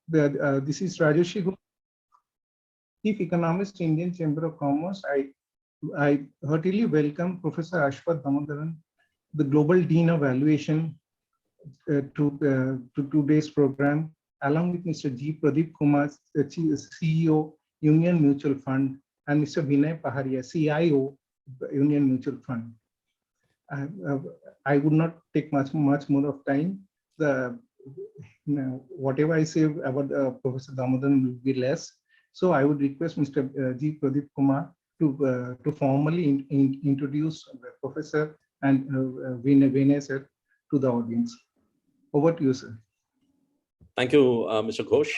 This is Rajesh, Chief Economist, Indian Chamber of Commerce. I heartily welcome Professor Aswath Damodaran, the Global Dean of Valuation, to today's program, along with Mr. G. Pradeep Kumar, the CEO, Union Mutual Fund, and Mr. Vinay Paharia, CIO, Union Mutual Fund. I would not take much more of time. Whatever I say about Professor Damodaran will be less. So I would request Mr. G. Pradeep Kumar to formally introduce the professor and Vinay sir to the audience. Over to you, sir. Thank you, Mr. Ghosh.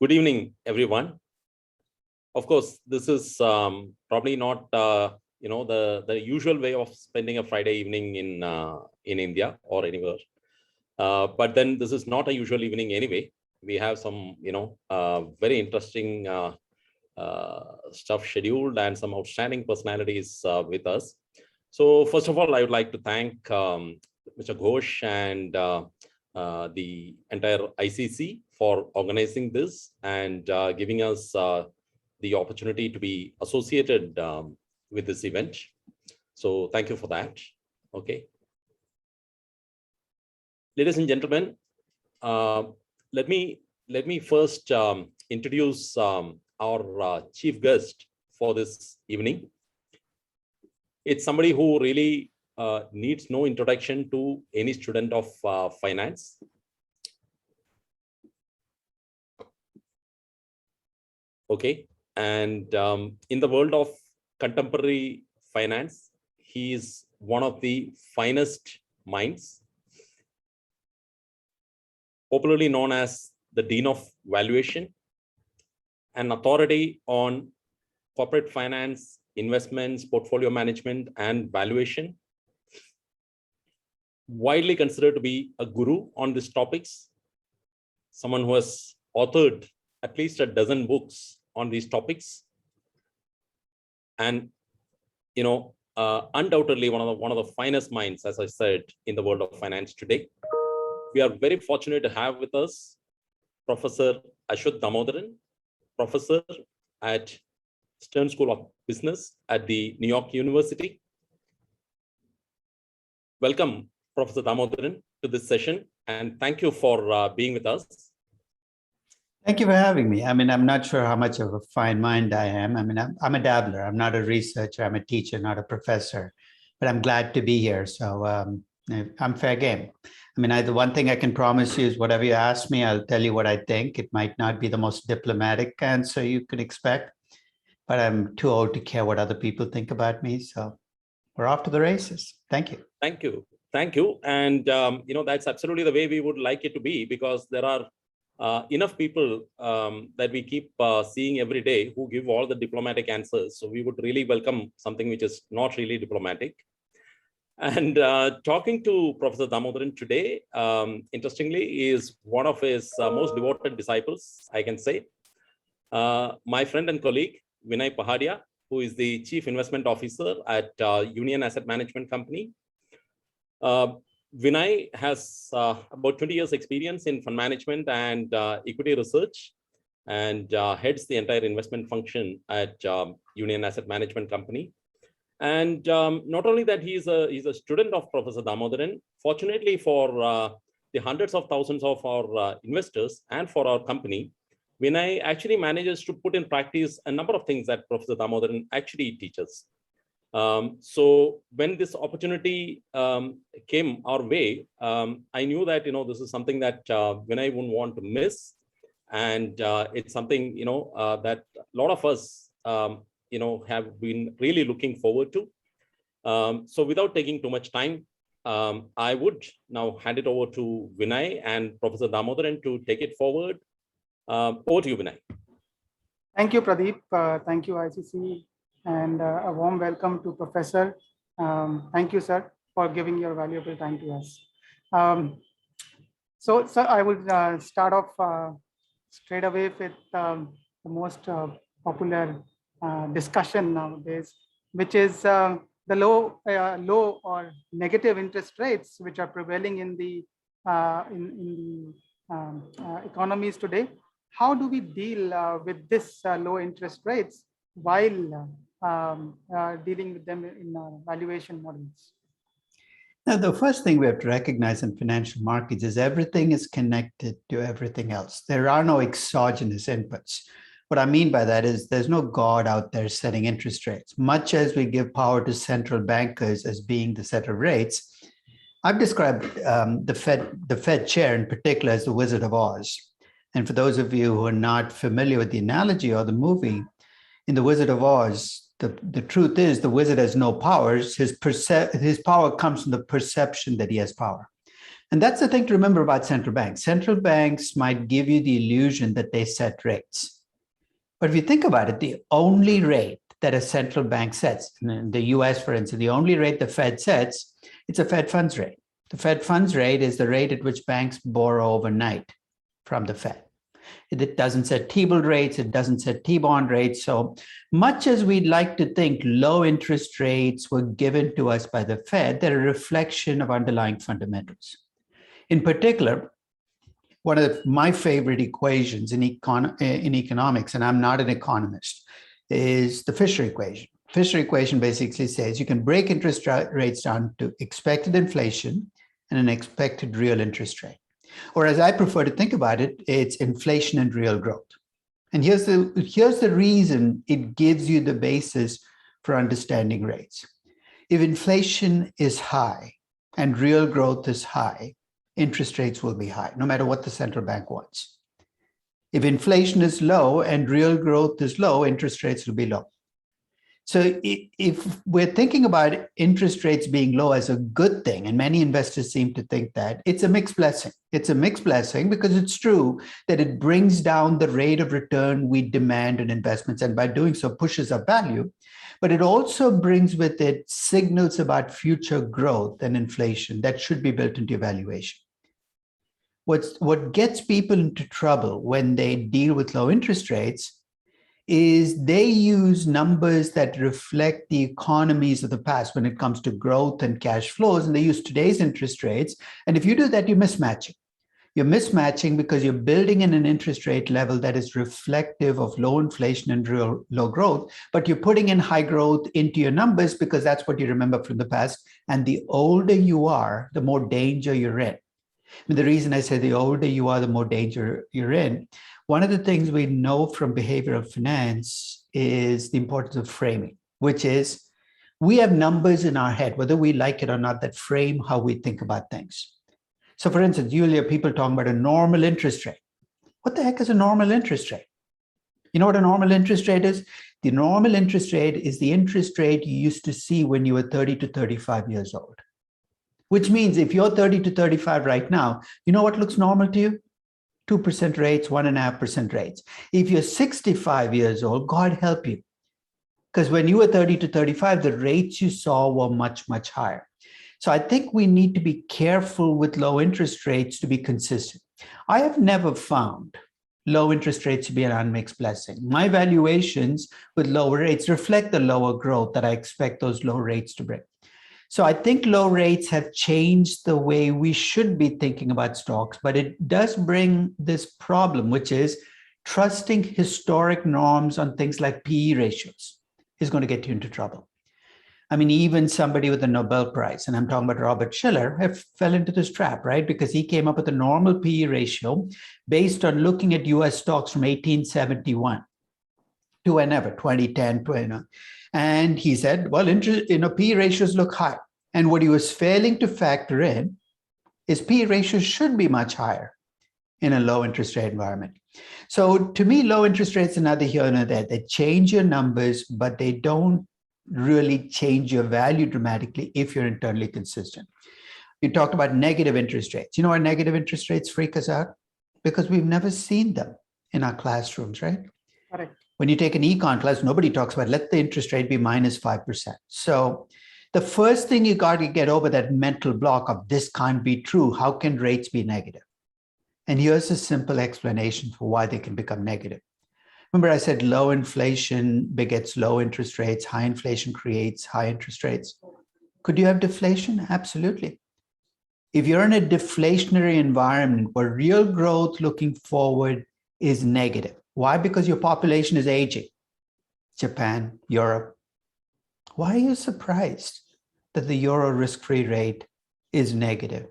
Good evening, everyone. Of course, this is probably not the usual way of spending a Friday evening in India or anywhere. But then this is not a usual evening anyway. We have some very interesting stuff scheduled and some outstanding personalities with us. So first of all, I would like to thank Mr. Ghosh and the entire ICC for organizing this and giving us the opportunity to be associated with this event. So thank you for that. Okay. Ladies and gentlemen, let me first introduce our chief guest for this evening. It's somebody who really needs no introduction to any student of finance. Okay, and in the world of contemporary finance, he is one of the finest minds, popularly known as the Dean of Valuation, an authority on corporate finance, investments, portfolio management, and valuation. Widely considered to be a guru on these topics, someone who has authored at least a dozen books on these topics, and undoubtedly one of the finest minds, as I said, in the world of finance today. We are very fortunate to have with us Professor Aswath Damodaran, professor at Stern School of Business at the New York University. Welcome, Professor Damodaran, to this session, and thank you for being with us. Thank you for having me. I mean, I'm not sure how much of a fine mind I am. I mean, I'm a dabbler. I'm not a researcher. I'm a teacher, not a professor, but I'm glad to be here. So I'm fair game. I mean, the one thing I can promise you is whatever you ask me, I'll tell you what I think. It might not be the most diplomatic answer you could expect, but I'm too old to care what other people think about me. So we're off to the races. Thank you. Thank you. Thank you. And, that's absolutely the way we would like it to be, because there are enough people that we keep seeing every day who give all the diplomatic answers. So we would really welcome something which is not really diplomatic. And talking to Professor Damodaran today, interestingly, is one of his most devoted disciples, I can say. My friend and colleague, Vinay Paharia, who is the Chief Investment Officer at Union Asset Management Company. Vinay has about 20 years experience in fund management and equity research, and heads the entire investment function at Union Asset Management Company. And not only that, he's a student of Professor Damodaran. Fortunately for the hundreds of thousands of our investors and for our company, Vinay actually manages to put in practice a number of things that Professor Damodaran actually teaches. So when this opportunity came our way, I knew that this is something that Vinay wouldn't want to miss, and it's something that a lot of us have been really looking forward to. So without taking too much time, I would now hand it over to Vinay and Professor Damodaran to take it forward. Over to you, Vinay. Thank you, Pradeep. Thank you, ICC, and a warm welcome to Professor. Thank you, sir, for giving your valuable time to us. So, sir, I would start off straight away with the most popular discussion nowadays, which is the low or negative interest rates which are prevailing in the economies today. How do we deal with this low interest rates while dealing with them in valuation models? Now, the first thing we have to recognize in financial markets is everything is connected to everything else. There are no exogenous inputs. What I mean by that is there's no God out there setting interest rates. Much as we give power to central bankers as being the setter of rates, I've described the Fed chair in particular as the Wizard of Oz. And for those of you who are not familiar with the analogy or the movie, in the Wizard of Oz, the truth is the wizard has no powers. His power comes from the perception that he has power. And that's the thing to remember about central banks. Central banks might give you the illusion that they set rates. But if you think about it, the only rate that a central bank sets, in the US, for instance, the only rate the Fed sets, it's a Fed funds rate. The Fed funds rate is the rate at which banks borrow overnight from the Fed. It doesn't set T-bill rates, it doesn't set T-bond rates. So much as we'd like to think low interest rates were given to us by the Fed, they're a reflection of underlying fundamentals. In particular, one of my favorite equations in economics, and I'm not an economist, is the Fisher equation. Fisher equation basically says you can break interest rates down to expected inflation and an expected real interest rate. Or as I prefer to think about it, it's inflation and real growth. And here's the reason it gives you the basis for understanding rates. If inflation is high and real growth is high, interest rates will be high, no matter what the central bank wants. If inflation is low and real growth is low, interest rates will be low. So if we're thinking about interest rates being low as a good thing, and many investors seem to think that, it's a mixed blessing. It's a mixed blessing because it's true that it brings down the rate of return we demand in investments, and by doing so pushes up value. But it also brings with it signals about future growth and inflation that should be built into evaluation. What gets people into trouble when they deal with low interest rates is they use numbers that reflect the economies of the past when it comes to growth and cash flows, and they use today's interest rates. And if you do that, you're mismatching. You're mismatching because you're building in an interest rate level that is reflective of low inflation and real low growth, but you're putting in high growth into your numbers because that's what you remember from the past. And the older you are, the more danger you're in. And the reason I say the older you are, the more danger you're in. One of the things we know from behavioral finance is the importance of framing, which is we have numbers in our head, whether we like it or not, that frame how we think about things. So for instance, you'll hear people talking about a normal interest rate. What the heck is a normal interest rate? You know what a normal interest rate is? The normal interest rate is the interest rate you used to see when you were 30 to 35 years old. Which means if you're 30 to 35 right now, you know what looks normal to you? 2% rates, 1.5% rates. If you're 65 years old, God help you. Because when you were 30 to 35, the rates you saw were much, much higher. So I think we need to be careful with low interest rates to be consistent. I have never found low interest rates to be an unmixed blessing. My valuations with lower rates reflect the lower growth that I expect those low rates to bring. So I think low rates have changed the way we should be thinking about stocks, but it does bring this problem, which is trusting historic norms on things like PE ratios is going to get you into trouble. I mean, even somebody with a Nobel Prize, and I'm talking about Robert Shiller, fell into this trap, right? Because he came up with a normal PE ratio based on looking at US stocks from 1871 to whenever, 2010, 20. And he said, well, PE ratios look high. And what he was failing to factor in is PE ratios should be much higher in a low interest rate environment. So to me, low interest rates are neither here nor there. They change your numbers, but they don't really change your value dramatically if you're internally consistent. You talked about negative interest rates. You know why negative interest rates freak us out? Because we've never seen them in our classrooms, right? Correct. When you take an econ class, nobody talks about let the interest rate be minus 5%. So the first thing you got to get over that mental block of this can't be true. How can rates be negative? And here's a simple explanation for why they can become negative. Remember I said low inflation begets low interest rates, high inflation creates high interest rates. Could you have deflation? Absolutely. If you're in a deflationary environment where real growth looking forward is negative. Why? Because your population is aging. Japan, Europe. Why are you surprised that the euro risk-free rate is negative?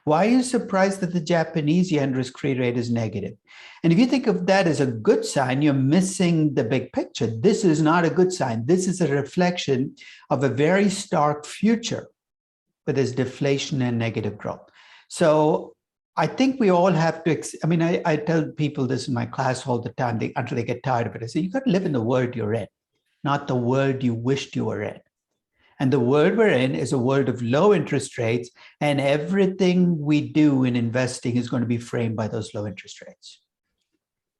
Why are you surprised that the Japanese yen risk-free rate is negative? And if you think of that as a good sign, you're missing the big picture. This is not a good sign. This is a reflection of a very stark future where there's deflation and negative growth. So I think we all have to, I tell people this in my class all the time until they get tired of it. I say, you got to live in the world you're in, not the world you wished you were in. And the world we're in is a world of low interest rates, and everything we do in investing is going to be framed by those low interest rates.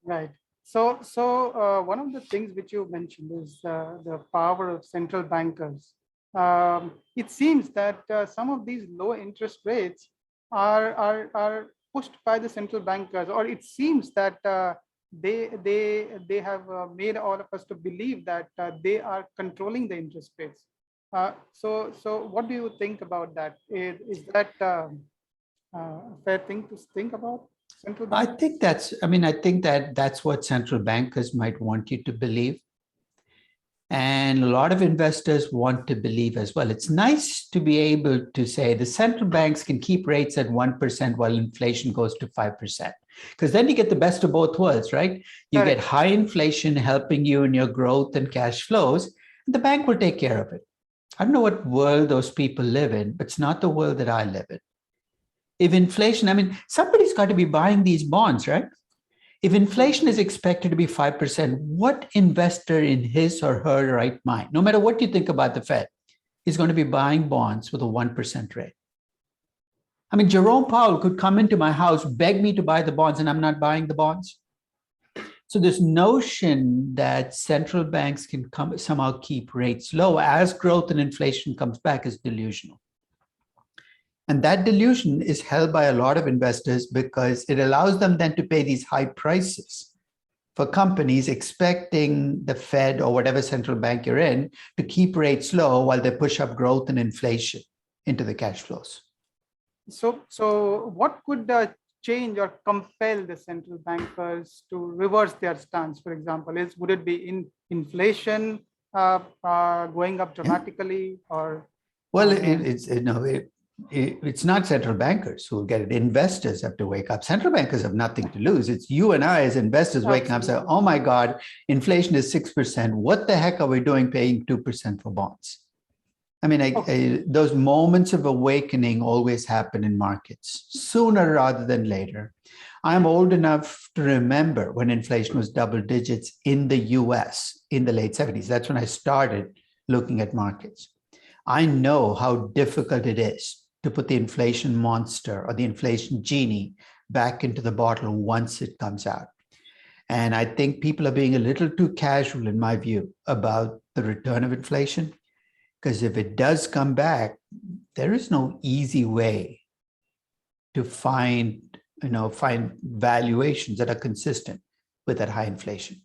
Right. So one of the things which you mentioned is the power of central bankers. It seems that some of these low interest rates are pushed by the central bankers, or it seems that they have made all of us to believe that they are controlling the interest rates. So what do you think about that? Is that a fair thing to think about? Central bank? I think that's what central bankers might want you to believe. And a lot of investors want to believe as well. It's nice to be able to say the central banks can keep rates at 1% while inflation goes to 5%. Because then you get the best of both worlds, right? You get high inflation helping you in your growth and cash flows, and the bank will take care of it. I don't know what world those people live in, but it's not the world that I live in. If inflation, somebody's got to be buying these bonds, right? If inflation is expected to be 5%, what investor in his or her right mind, no matter what you think about the Fed, is going to be buying bonds with a 1% rate? Jerome Powell could come into my house, beg me to buy the bonds, and I'm not buying the bonds. So this notion that central banks can somehow keep rates low as growth and inflation comes back is delusional. And that delusion is held by a lot of investors because it allows them then to pay these high prices for companies expecting the Fed or whatever central bank you're in to keep rates low while they push up growth and inflation into the cash flows. So what could change or compel the central bankers to reverse their stance? For example, would it be in inflation going up dramatically, or? Well, it's not central bankers who will get it. Investors have to wake up. Central bankers have nothing to lose. It's you and I as investors waking up saying, oh my God, inflation is 6%. What the heck are we doing paying 2% for bonds? Those moments of awakening always happen in markets, sooner rather than later. I'm old enough to remember when inflation was double digits in the US in the late 70s. That's when I started looking at markets. I know how difficult it is to put the inflation monster or the inflation genie back into the bottle once it comes out. And I think people are being a little too casual, in my view, about the return of inflation. Because if it does come back, there is no easy way to find valuations that are consistent with that high inflation.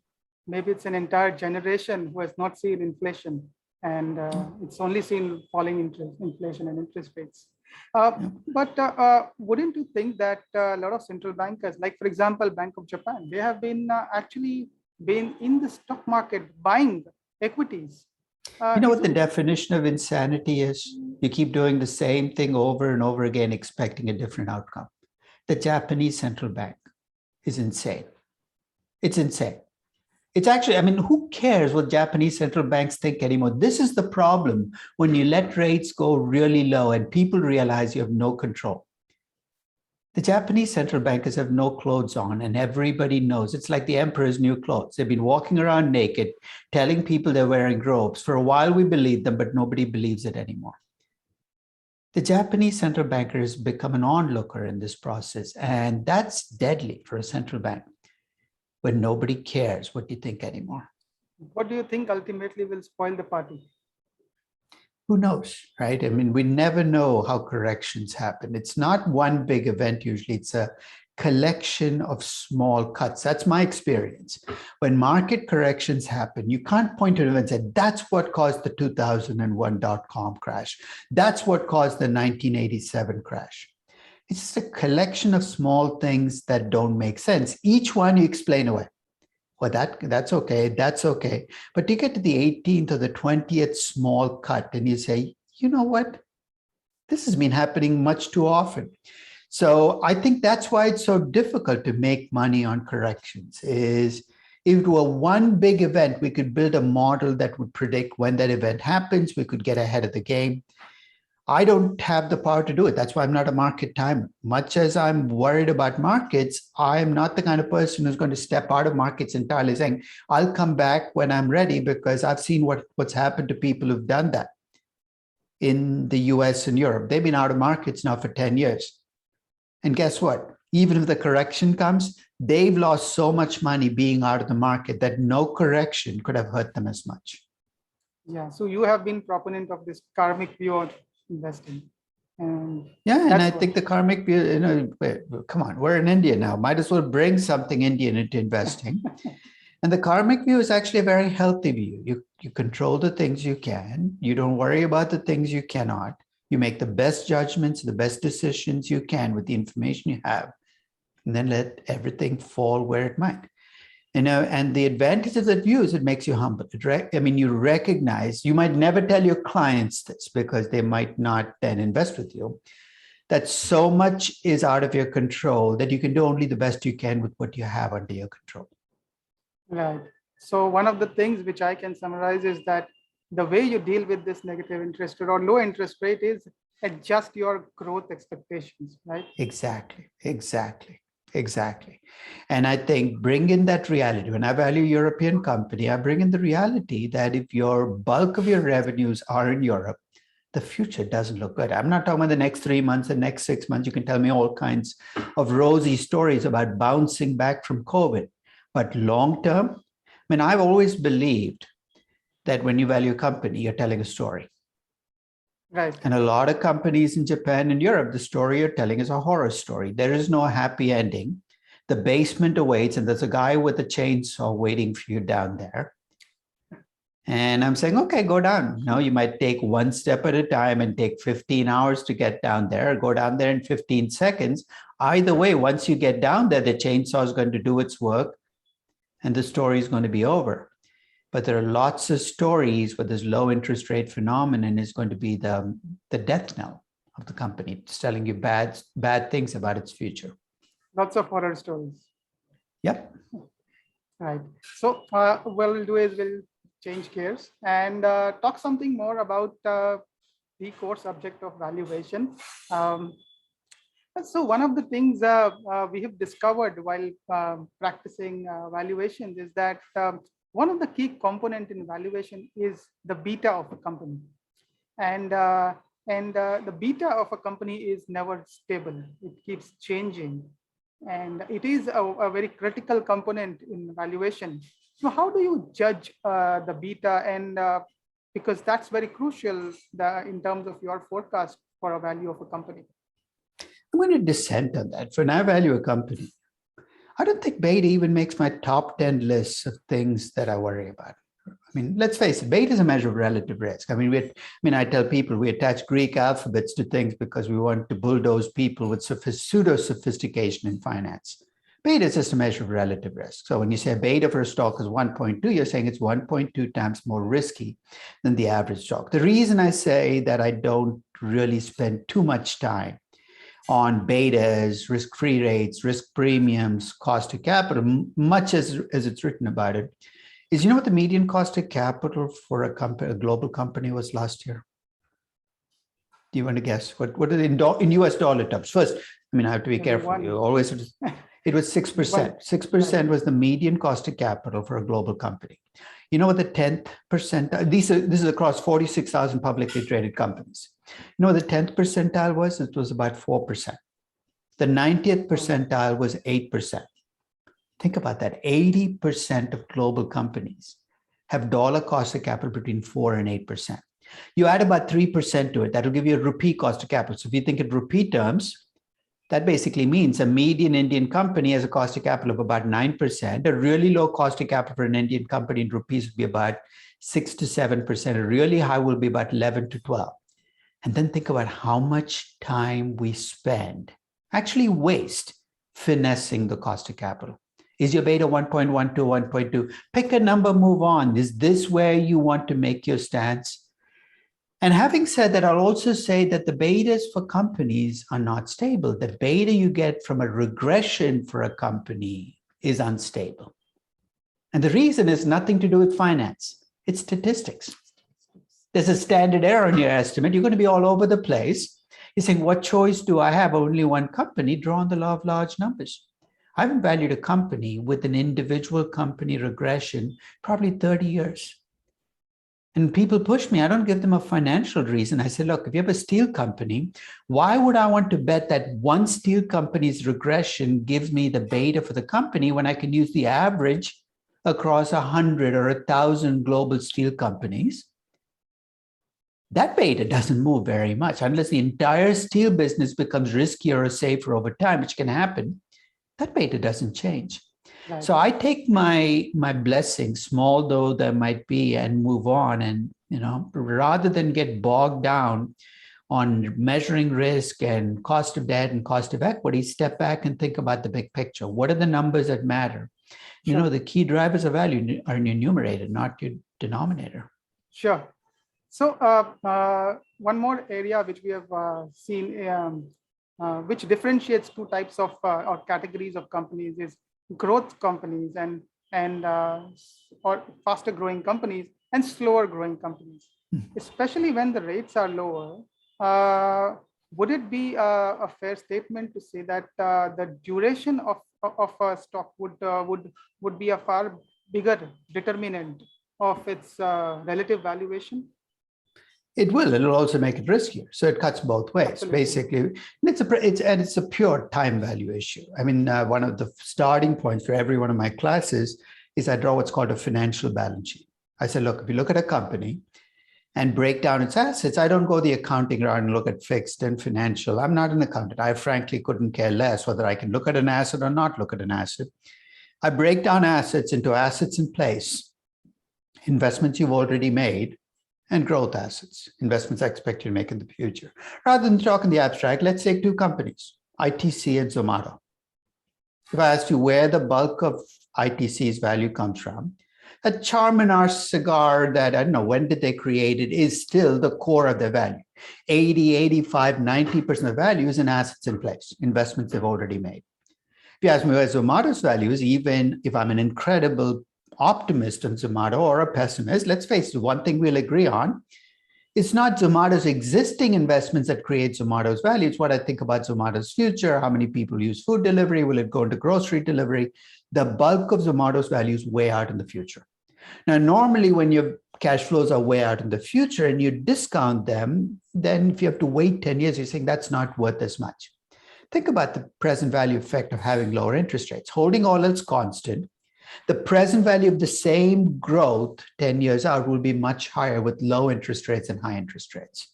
Maybe it's an entire generation who has not seen inflation, and it's only seen falling inflation and interest rates. But wouldn't you think that a lot of central bankers, like for example, Bank of Japan, they have been actually been in the stock market buying equities? You know what the definition of insanity is? You keep doing the same thing over and over again, expecting a different outcome. The Japanese central bank is insane. It's insane. It's actually, who cares what Japanese central banks think anymore? This is the problem when you let rates go really low and people realize you have no control. The Japanese central bankers have no clothes on, and everybody knows. It's like the emperor's new clothes. They've been walking around naked, telling people they're wearing robes. For a while, we believed them, but nobody believes it anymore. The Japanese central banker has become an onlooker in this process, and that's deadly for a central bank. When nobody cares what you think anymore. What do you think ultimately will spoil the party? Who knows, right? We never know how corrections happen. It's not one big event usually. It's a collection of small cuts. That's my experience. When market corrections happen, you can't point to them and say, that's what caused the 2001 dot-com crash. That's what caused the 1987 crash. It's just a collection of small things that don't make sense. Each one you explain away. Well, that's okay, that's okay. But you get to the 18th or the 20th small cut and you say, you know what? This has been happening much too often. So I think that's why it's so difficult to make money on corrections is if it were one big event, we could build a model that would predict when that event happens. We could get ahead of the game. I don't have the power to do it. That's why I'm not a market timer. Much as I'm worried about markets, I'm not the kind of person who's going to step out of markets entirely saying, I'll come back when I'm ready, because I've seen what's happened to people who've done that in the US and Europe. They've been out of markets now for 10 years. And guess what? Even if the correction comes, they've lost so much money being out of the market that no correction could have hurt them as much. Yeah, so you have been proponent of this karmic view of investing. And yeah, and I think the karmic view, you know, come on, we're in India now. Might as well bring something Indian into investing. And the karmic view is actually a very healthy view. You control the things you can. You don't worry about the things you cannot. You make the best judgments, the best decisions you can with the information you have, and then let everything fall where it might. You know, and the advantage of that view is it makes you humble. I mean, you recognize, you might never tell your clients this because they might not then invest with you, that so much is out of your control that you can do only the best you can with what you have under your control. Right. So one of the things which I can summarize is that the way you deal with this negative interest rate or low interest rate is adjust your growth expectations, right? Exactly. And I think bring in that reality. When I value European company, I bring in the reality that if your bulk of your revenues are in Europe, the future doesn't look good. I'm not talking about the next 3 months, the next 6 months. You can tell me all kinds of rosy stories about bouncing back from COVID. But long term, I mean, I've always believed that when you value a company, you're telling a story. Right. And a lot of companies in Japan and Europe, the story you're telling is a horror story. There is no happy ending. The basement awaits, and there's a guy with a chainsaw waiting for you down there. And I'm saying, okay, go down. No, you might take one step at a time and take 15 hours to get down there, or go down there in 15 seconds. Either way, once you get down there, the chainsaw is going to do its work and the story is going to be over. But there are lots of stories where this low interest rate phenomenon is going to be the death knell of the company. It's telling you bad things about its future. Lots of horror stories. Yep. Right. So what we'll do is we'll change gears and talk something more about the core subject of valuation. So one of the things we have discovered while practicing valuations is that one of the key component in valuation is the beta of a company. And the beta of a company is never stable. It keeps changing. And it is a very critical component in valuation. So how do you judge the beta? And because that's very crucial in terms of your forecast for a value of a company. I'm going to dissent on that. When I value a company, I don't think beta even makes my top 10 lists of things that I worry about. I mean, let's face it, beta is a measure of relative risk. I mean, I tell people we attach Greek alphabets to things because we want to bulldoze people with pseudo sophistication in finance. Beta is just a measure of relative risk. So when you say beta for a stock is 1.2, you're saying it's 1.2 times more risky than the average stock. The reason I say that I don't really spend too much time on betas, risk-free rates, risk premiums, cost of capital, much as it's written about it, is you know what the median cost of capital for a global company was last year? Do you want to guess? What is it in US dollar terms? First, I mean, I have to be careful. You always, it was 6%. 6% was the median cost of capital for a global company. You know what the 10th percentile, this is across 46,000 publicly traded companies. You know what the 10th percentile was? It was about 4%. The 90th percentile was 8%. Think about that. 80% of global companies have dollar cost of capital between 4 and 8%. You add about 3% to it, that'll give you a rupee cost of capital. So if you think in rupee terms, that basically means a median Indian company has a cost of capital of about 9%. A really low cost of capital for an Indian company in rupees would be about 6 to 7%. A really high will be about 11 to 12. And then think about how much time we spend actually waste finessing the cost of capital? Is your beta 1.1 to 1.2? Pick a number, move on. Is this where you want to make your stance? And having said that, I'll also say that the betas for companies are not stable. The beta you get from a regression for a company is unstable. And the reason is nothing to do with finance. It's statistics. There's a standard error in your estimate. You're going to be all over the place. You're saying, what choice do I have? Only one company. Draw on the law of large numbers. I haven't valued a company with an individual company regression probably 30 years. And people push me. I don't give them a financial reason. I say, look, if you have a steel company, why would I want to bet that one steel company's regression gives me the beta for the company when I can use the average across 100 or 1,000 global steel companies? That beta doesn't move very much unless the entire steel business becomes riskier or safer over time, which can happen. That beta doesn't change. Right. So I take my blessings, small though they might be, and move on. And rather than get bogged down on measuring risk and cost of debt and cost of equity, step back and think about the big picture. What are the numbers that matter? Sure. The key drivers of value are in your numerator, not your denominator. Sure. So one more area which we have seen, which differentiates two types of or categories of companies is growth companies and or faster growing companies and slower growing companies. Especially when the rates are lower, would it be a fair statement to say that the duration of a stock would be a far bigger determinant of its relative valuation? It will. It'll also make it riskier. So it cuts both ways. Absolutely. Basically, it's a pure time value issue. I mean, one of the starting points for every one of my classes is I draw what's called a financial balance sheet. I say, look, if you look at a company and break down its assets, I don't go the accounting route and look at fixed and financial. I'm not an accountant. I frankly couldn't care less whether I can look at an asset or not look at an asset. I break down assets into assets in place, investments you've already made, and growth assets, investments I expect you to make in the future. Rather than talking the abstract, let's take two companies, ITC and Zomato. If I asked you where the bulk of ITC's value comes from, a Charminar cigar that, I don't know, when did they create it, is still the core of their value. 80, 85, 90% of the value is in assets in place, investments they've already made. If you ask me where Zomato's value is, even if I'm an incredible optimist on Zomato or a pessimist, let's face it, one thing we'll agree on, it's not Zomato's existing investments that create Zomato's value. It's what I think about Zomato's future, how many people use food delivery, will it go into grocery delivery? The bulk of Zomato's value is way out in the future. Now, normally when your cash flows are way out in the future and you discount them, then if you have to wait 10 years, you're saying that's not worth as much. Think about the present value effect of having lower interest rates. Holding all else constant, the present value of the same growth 10 years out will be much higher with low interest rates and high interest rates,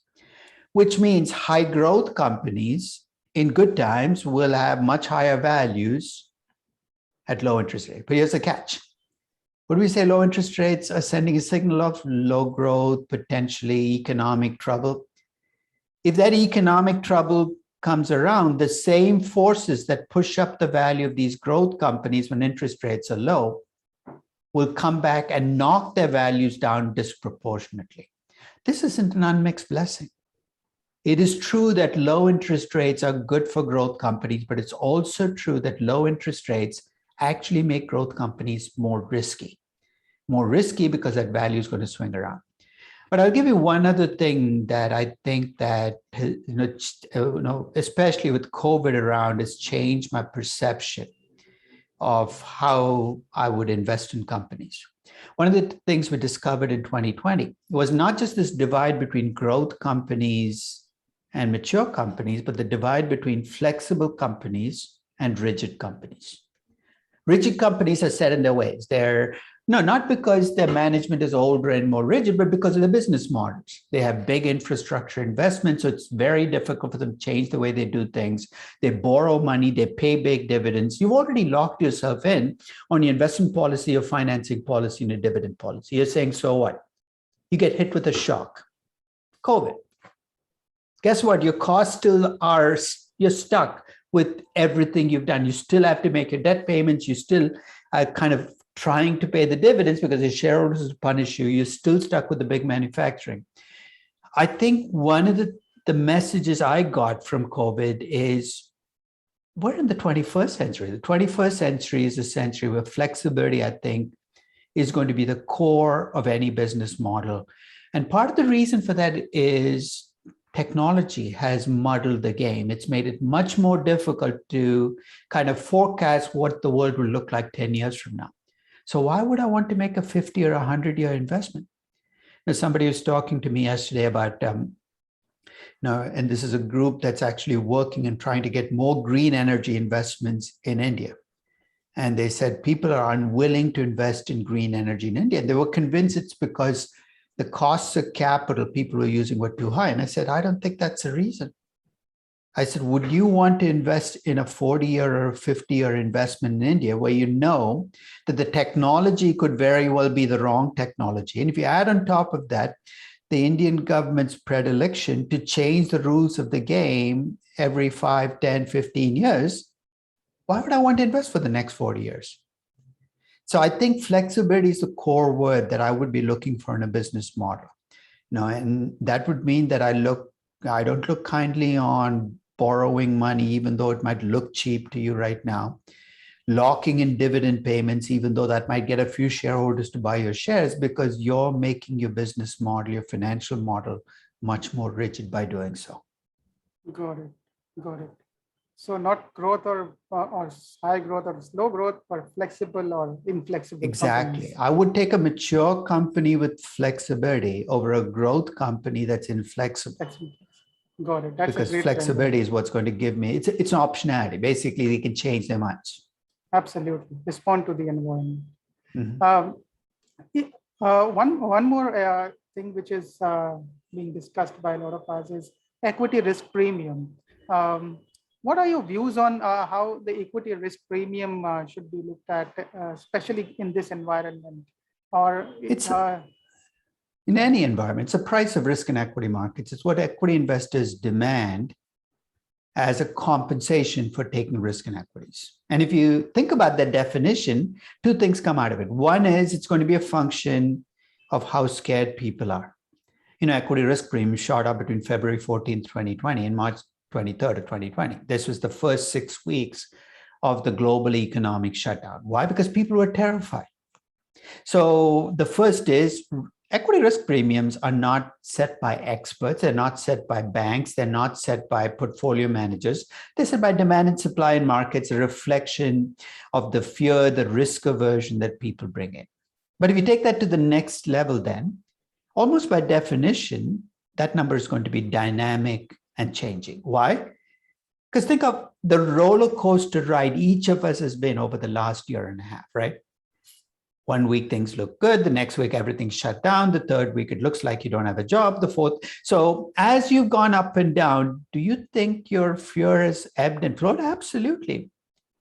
which means high growth companies in good times will have much higher values at low interest rates. But here's the catch. Would we say low interest rates are sending a signal of low growth, potentially economic trouble? If that economic trouble comes around, the same forces that push up the value of these growth companies when interest rates are low will come back and knock their values down disproportionately. This isn't an unmixed blessing. It is true that low interest rates are good for growth companies, but it's also true that low interest rates actually make growth companies more risky because that value is going to swing around. But I'll give you one other thing that I think that, especially with COVID around, has changed my perception of how I would invest in companies. One of the things we discovered in 2020 was not just this divide between growth companies and mature companies, but the divide between flexible companies and rigid companies. Rigid companies are set in their ways. Not because their management is older and more rigid, but because of the business models. They have big infrastructure investments, so it's very difficult for them to change the way they do things. They borrow money, they pay big dividends. You've already locked yourself in on your investment policy, your financing policy, and your dividend policy. You're saying, so what? You get hit with a shock. COVID. Guess what? Your costs still are, you're stuck with everything you've done. You still have to make your debt payments. You still are kind of trying to pay the dividends because the shareholders punish you. You're still stuck with the big manufacturing. I think one of the messages I got from COVID is we're in the 21st century. The 21st century is a century where flexibility, I think, is going to be the core of any business model. And part of the reason for that is technology has muddled the game. It's made it much more difficult to kind of forecast what the world will look like 10 years from now. So why would I want to make a 50 or 100-year investment? Now, somebody was talking to me yesterday about, and this is a group that's actually working and trying to get more green energy investments in India. And they said people are unwilling to invest in green energy in India. They were convinced it's because the costs of capital people were using were too high. And I said, I don't think that's a reason. I said, would you want to invest in a 40-year or 50-year investment in India where you know that the technology could very well be the wrong technology? And if you add on top of that, the Indian government's predilection to change the rules of the game every 5, 10, 15 years, why would I want to invest for the next 40 years? So I think flexibility is the core word that I would be looking for in a business model. And that would mean that I don't look kindly on borrowing money, even though it might look cheap to you right now, locking in dividend payments, even though that might get a few shareholders to buy your shares, because you're making your business model, your financial model, much more rigid by doing so. Got it. So not growth or high growth or slow growth, but flexible or inflexible. Exactly. Companies. I would take a mature company with flexibility over a growth company that's inflexible. Got it. That's because flexibility is what's going to give me, it's an optionality. Basically, they can change their minds. Absolutely. Respond to the environment. Mm-hmm. One more thing which is being discussed by a lot of us is equity risk premium. What are your views on how the equity risk premium should be looked at, especially in this environment? Or in any environment, it's a price of risk in equity markets. It's what equity investors demand as a compensation for taking risk in equities. And if you think about that definition, two things come out of it. One is it's going to be a function of how scared people are. Equity risk premium shot up between February 14th, 2020 and March 23rd of 2020. This was the first 6 weeks of the global economic shutdown. Why? Because people were terrified. So the first is equity risk premiums are not set by experts. They're not set by banks. They're not set by portfolio managers. They're set by demand and supply in markets, a reflection of the fear, the risk aversion that people bring in. But if you take that to the next level, then almost by definition, that number is going to be dynamic and changing. Why? Because think of the roller coaster ride each of us has been over the last year and a half, right? 1 week, things look good. The next week, everything's shut down. The third week, it looks like you don't have a job. The fourth. So as you've gone up and down, do you think your fear has ebbed and flowed? Absolutely.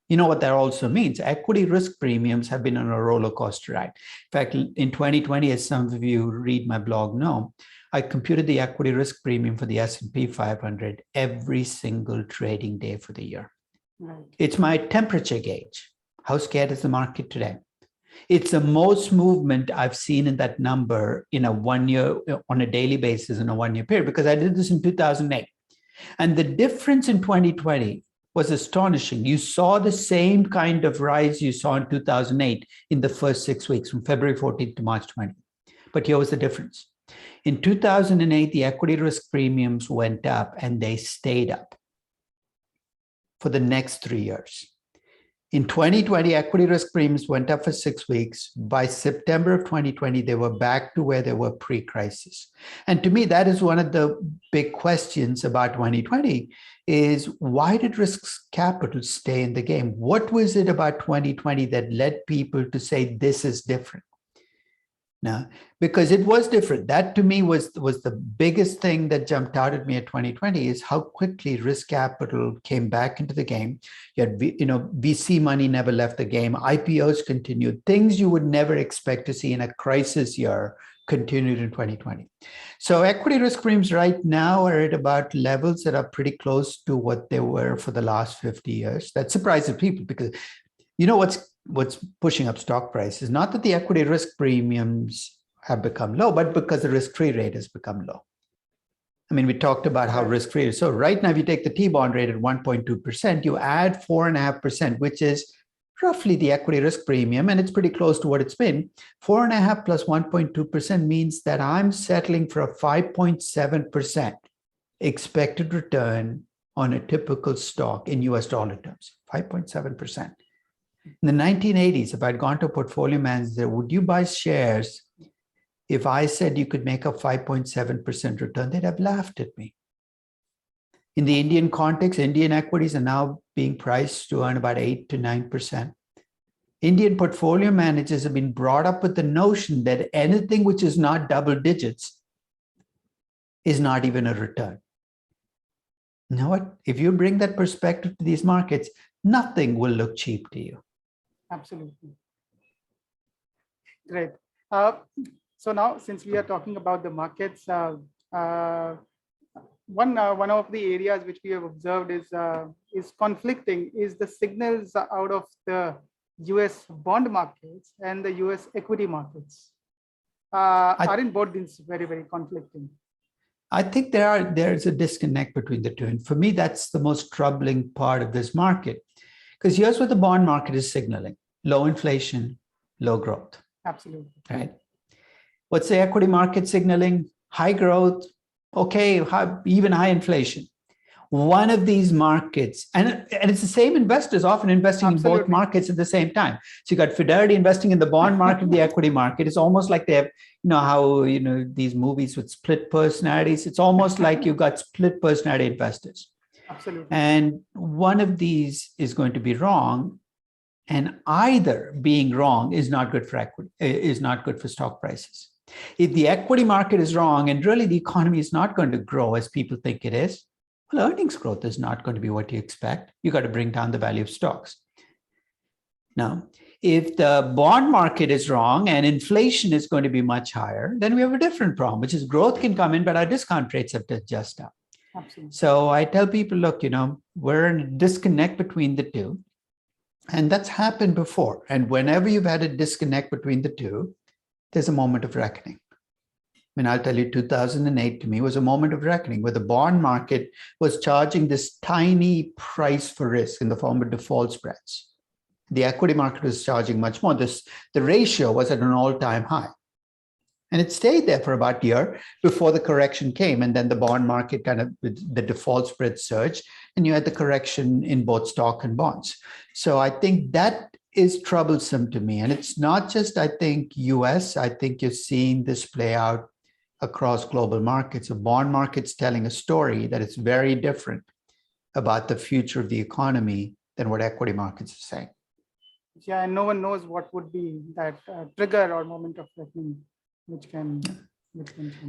You know what that also means? Equity risk premiums have been on a roller coaster ride. In fact, in 2020, as some of you who read my blog know, I computed the equity risk premium for the S&P 500 every single trading day for the year. Right. It's my temperature gauge. How scared is the market today? It's the most movement I've seen in that number in a 1 year, on a daily basis in a 1 year period, because I did this in 2008. And the difference in 2020 was astonishing. You saw the same kind of rise you saw in 2008 in the first 6 weeks, from February 14th to March 20th. But here was the difference. In 2008, the equity risk premiums went up and they stayed up for the next 3 years. In 2020, equity risk premiums went up for 6 weeks. By September of 2020, they were back to where they were pre-crisis. And to me, that is one of the big questions about 2020 is why did risk capital stay in the game? What was it about 2020 that led people to say this is different? Now, because it was different. That to me was the biggest thing that jumped out at me at 2020 is how quickly risk capital came back into the game. You had, VC money never left the game. IPOs continued. Things you would never expect to see in a crisis year continued in 2020. So equity risk premiums right now are at about levels that are pretty close to what they were for the last 50 years. That surprises people because you know what's pushing up stock prices, not that the equity risk premiums have become low, but because the risk-free rate has become low. I mean, we talked about how risk-free is. So right now, if you take the T-bond rate at 1.2%, you add 4.5%, which is roughly the equity risk premium, and it's pretty close to what it's been. 4.5 plus 1.2% means that I'm settling for a 5.7% expected return on a typical stock in US dollar terms, 5.7%. In the 1980s, if I'd gone to a portfolio manager, would you buy shares if I said you could make a 5.7% return? They'd have laughed at me. In the Indian context, Indian equities are now being priced to earn about 8 to 9%. Indian portfolio managers have been brought up with the notion that anything which is not double digits is not even a return. You know what? If you bring that perspective to these markets, nothing will look cheap to you. Absolutely. Great. So now, since we are talking about the markets, one of the areas which we have observed is conflicting is the signals out of the US bond markets and the US equity markets. Aren't both these very, very conflicting? I think there's a disconnect between the two. And for me, that's the most troubling part of this market. Because here's what the bond market is signaling: low inflation, low growth. Absolutely. Right? What's the equity market signaling? High growth, okay, even high inflation. One of these markets, and it's the same investors often investing in both markets at the same time. So you got Fidelity investing in the bond market, the equity market. It's almost like they have, you know, how, you know, these movies with split personalities. It's almost like you've got split personality investors. Absolutely. And one of these is going to be wrong. And either being wrong is not good for equity, is not good for stock prices. If the equity market is wrong and really the economy is not going to grow as people think it is, well, earnings growth is not going to be what you expect. You got to bring down the value of stocks. Now, if the bond market is wrong and inflation is going to be much higher, then we have a different problem, which is growth can come in, but our discount rates have to adjust up. Absolutely. So I tell people, look, you know, we're in a disconnect between the two. And that's happened before. And whenever you've had a disconnect between the two, there's a moment of reckoning. I mean, I'll tell you, 2008 to me was a moment of reckoning where the bond market was charging this tiny price for risk in the form of default spreads. The equity market was charging much more. The ratio was at an all-time high. And it stayed there for about a year before the correction came. And then the bond market kind of, the default spread surged, and you had the correction in both stock and bonds. So I think that is troublesome to me. And it's not just, I think, US. I think you're seeing this play out across global markets. The bond market's telling a story that it's very different about the future of the economy than what equity markets are saying. Yeah, and no one knows what would be that trigger or moment of reckoning.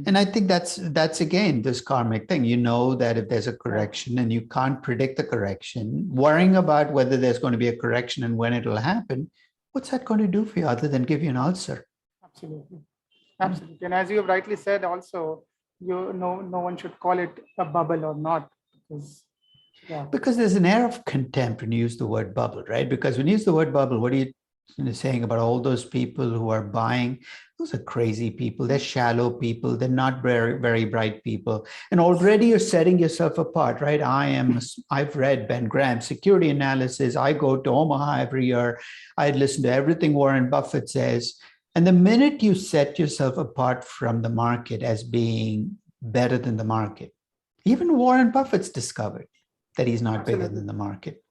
And I think that's again this karmic thing. You know that if there's a correction and you can't predict the correction, worrying about whether there's going to be a correction and when it'll happen, what's that going to do for you other than give you an ulcer? Absolutely. Absolutely. And as you have rightly said also, no one should call it a bubble or not. Because there's an air of contempt when you use the word bubble, right? Because when you use the word bubble, what are you saying about all those people who are buying? Those are crazy people. They're shallow people. They're not very, very bright people. And already you're setting yourself apart, right? I've read Ben Graham's security analysis. I go to Omaha every year. I listen to everything Warren Buffett says. And the minute you set yourself apart from the market as being better than the market, even Warren Buffett's discovered that he's not bigger than the market.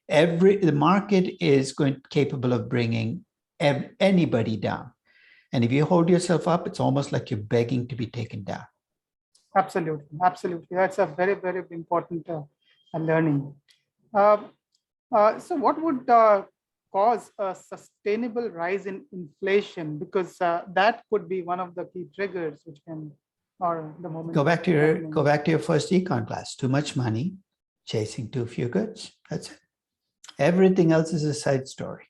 The market is capable of bringing anybody down. And if you hold yourself up, it's almost like you're begging to be taken down. Absolutely. Absolutely. That's a very, very important learning. So what would cause a sustainable rise in inflation? Because that could be one of the key triggers which can, or the moment. Go back to your first econ class. Too much money, chasing too few goods. That's it. Everything else is a side story.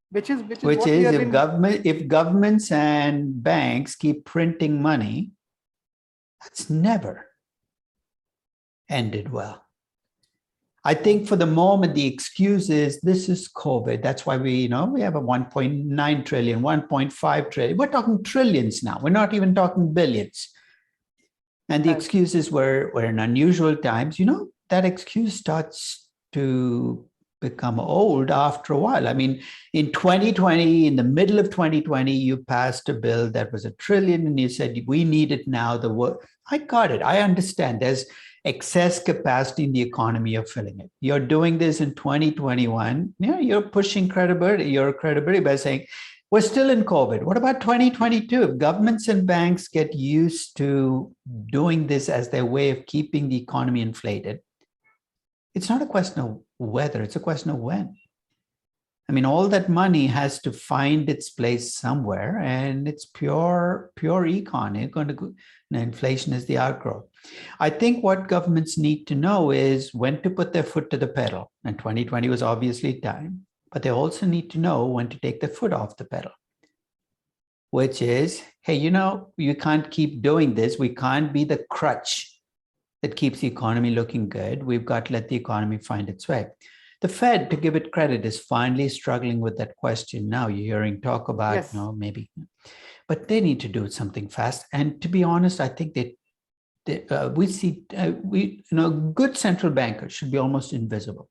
which is Which what is we have if governments and banks keep printing money, that's never ended well. I think for the moment, the excuse is this is COVID. That's why we have a 1.9 trillion, 1.5 trillion. We're talking trillions now. We're not even talking billions. And the excuses were in unusual times. That excuse starts to become old after a while. I mean, in 2020, in the middle of 2020, you passed a bill that was $1 trillion and you said, we need it now. I got it. I understand. There's excess capacity in the economy, you're filling it. You're doing this in 2021. You're pushing your credibility by saying, we're still in COVID. What about 2022? If governments and banks get used to doing this as their way of keeping the economy inflated, it's not a question of whether, it's a question of when. I mean, all that money has to find its place somewhere, and it's pure econ. Inflation is the outgrowth. I think what governments need to know is when to put their foot to the pedal. And 2020 was obviously time, but they also need to know when to take their foot off the pedal, which is, hey, you can't keep doing this. We can't be the crutch that keeps the economy looking good. We've got to let the economy find its way. The Fed, to give it credit, is finally struggling with that question now. You're hearing talk about, maybe, but they need to do something fast. And to be honest, I think good central bankers should be almost invisible.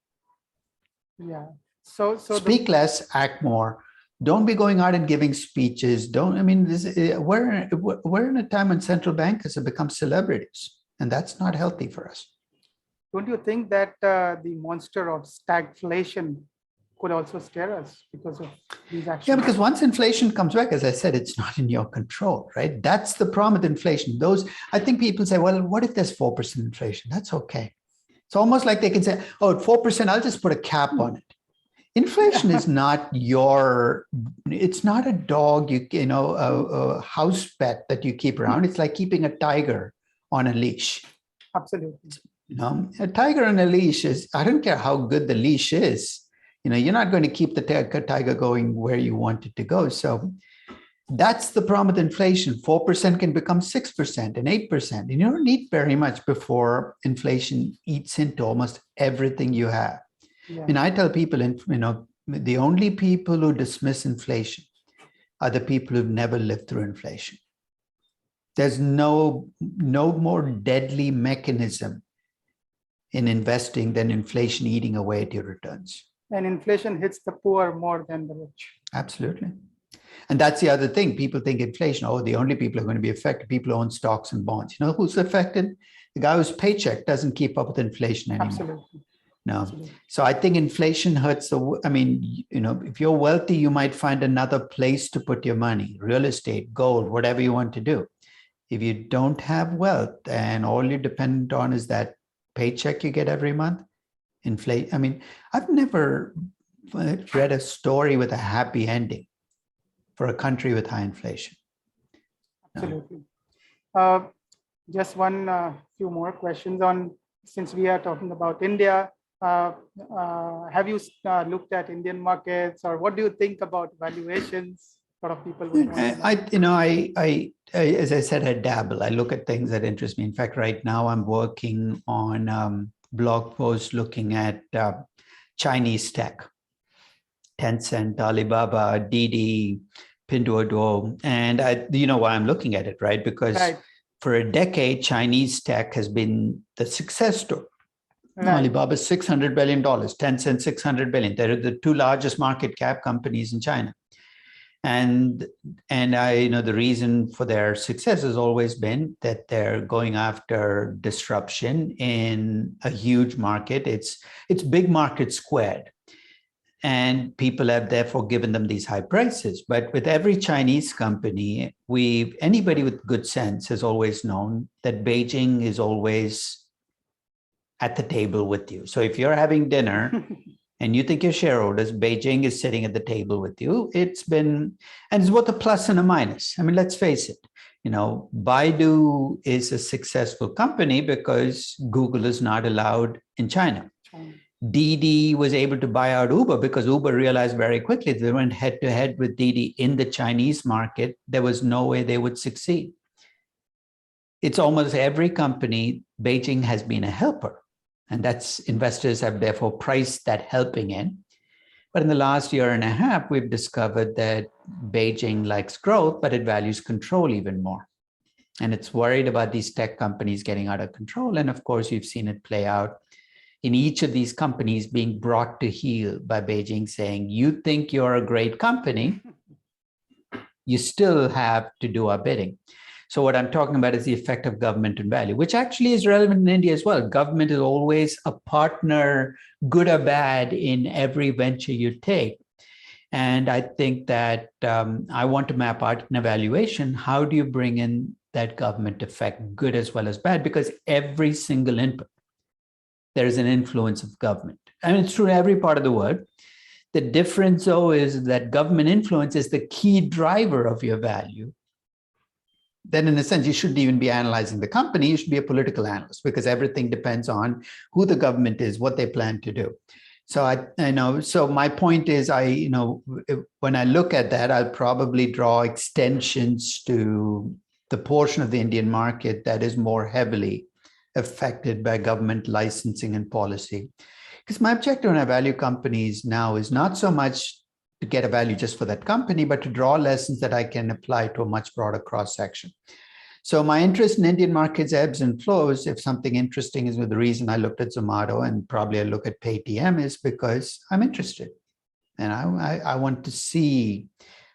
Yeah. So speak less, act more. Don't be going out and giving speeches. We're in a time when central bankers have become celebrities, and that's not healthy for us. Don't you think that the monster of stagflation could also scare us because of these actions? Yeah, because once inflation comes back, as I said, it's not in your control, right? That's the problem with inflation. I think people say, well, what if there's 4% inflation? That's okay. It's almost like they can say, oh, at 4%, I'll just put a cap on it. Inflation is not it's not a dog, a house pet that you keep around. It's like keeping a tiger on a leash. Absolutely. A tiger on a leash is, I don't care how good the leash is, you're not going to keep the tiger going where you want it to go. So that's the problem with inflation. 4% can become 6% and 8%. And you don't need very much before inflation eats into almost everything you have. Yeah. I mean, I tell people, the only people who dismiss inflation are the people who've never lived through inflation. There's no more deadly mechanism in investing than inflation eating away at your returns. And inflation hits the poor more than the rich. Absolutely. And that's the other thing. People think inflation, the only people who are going to be affected, people who own stocks and bonds. Who's affected? The guy whose paycheck doesn't keep up with inflation anymore. Absolutely. No. Absolutely. So I think inflation hurts. If you're wealthy, you might find another place to put your money, real estate, gold, whatever you want to do. If you don't have wealth and all you depend on is that paycheck you get every month, I've never read a story with a happy ending for a country with high inflation. Absolutely. Just few more questions since we are talking about India. Have you looked at Indian markets, or what do you think about valuations? A lot of people will want to know. As I said, I dabble. I look at things that interest me. In fact, right now I'm working on blog posts looking at Chinese tech, Tencent, Alibaba, Didi, Pinduoduo. And why I'm looking at it, right? Because for a decade, Chinese tech has been the success story. Right. Alibaba's $600 billion, Tencent $600 billion. They're the two largest market cap companies in China. And the reason for their success has always been that they're going after disruption in a huge market. It's big market squared. And people have therefore given them these high prices. But with every Chinese company, anybody with good sense has always known that Beijing is always at the table with you. So if you're having dinner and you think your shareholders, Beijing is sitting at the table with you. It's both a plus and a minus. Let's face it. Baidu is a successful company because Google is not allowed in China. Didi was able to buy out Uber because Uber realized very quickly they went head to head with Didi in the Chinese market. There was no way they would succeed. It's almost every company, Beijing has been a helper. And that's investors have therefore priced that helping in. But in the last year and a half, we've discovered that Beijing likes growth, but it values control even more. And it's worried about these tech companies getting out of control. And of course, you've seen it play out in each of these companies being brought to heel by Beijing saying, you think you're a great company, you still have to do our bidding. So what I'm talking about is the effect of government and value, which actually is relevant in India as well. Government is always a partner, good or bad, in every venture you take. And I think that I want to map out an evaluation. How do you bring in that government effect, good as well as bad? Because every single input, there is an influence of government. I mean, it's true in every part of the world. The difference, though, is that government influence is the key driver of your value. Then in a sense, you shouldn't even be analyzing the company. You should be a political analyst because everything depends on who the government is, what they plan to do. So I know, so my point is when I look at that, I'll probably draw extensions to the portion of the Indian market that is more heavily affected by government licensing and policy. Because my objective when I value companies now is not so much to get a value just for that company, but to draw lessons that I can apply to a much broader cross-section. So my interest in Indian markets ebbs and flows. If something interesting is with the reason I looked at Zomato and probably I look at Paytm is because I'm interested. And I want to see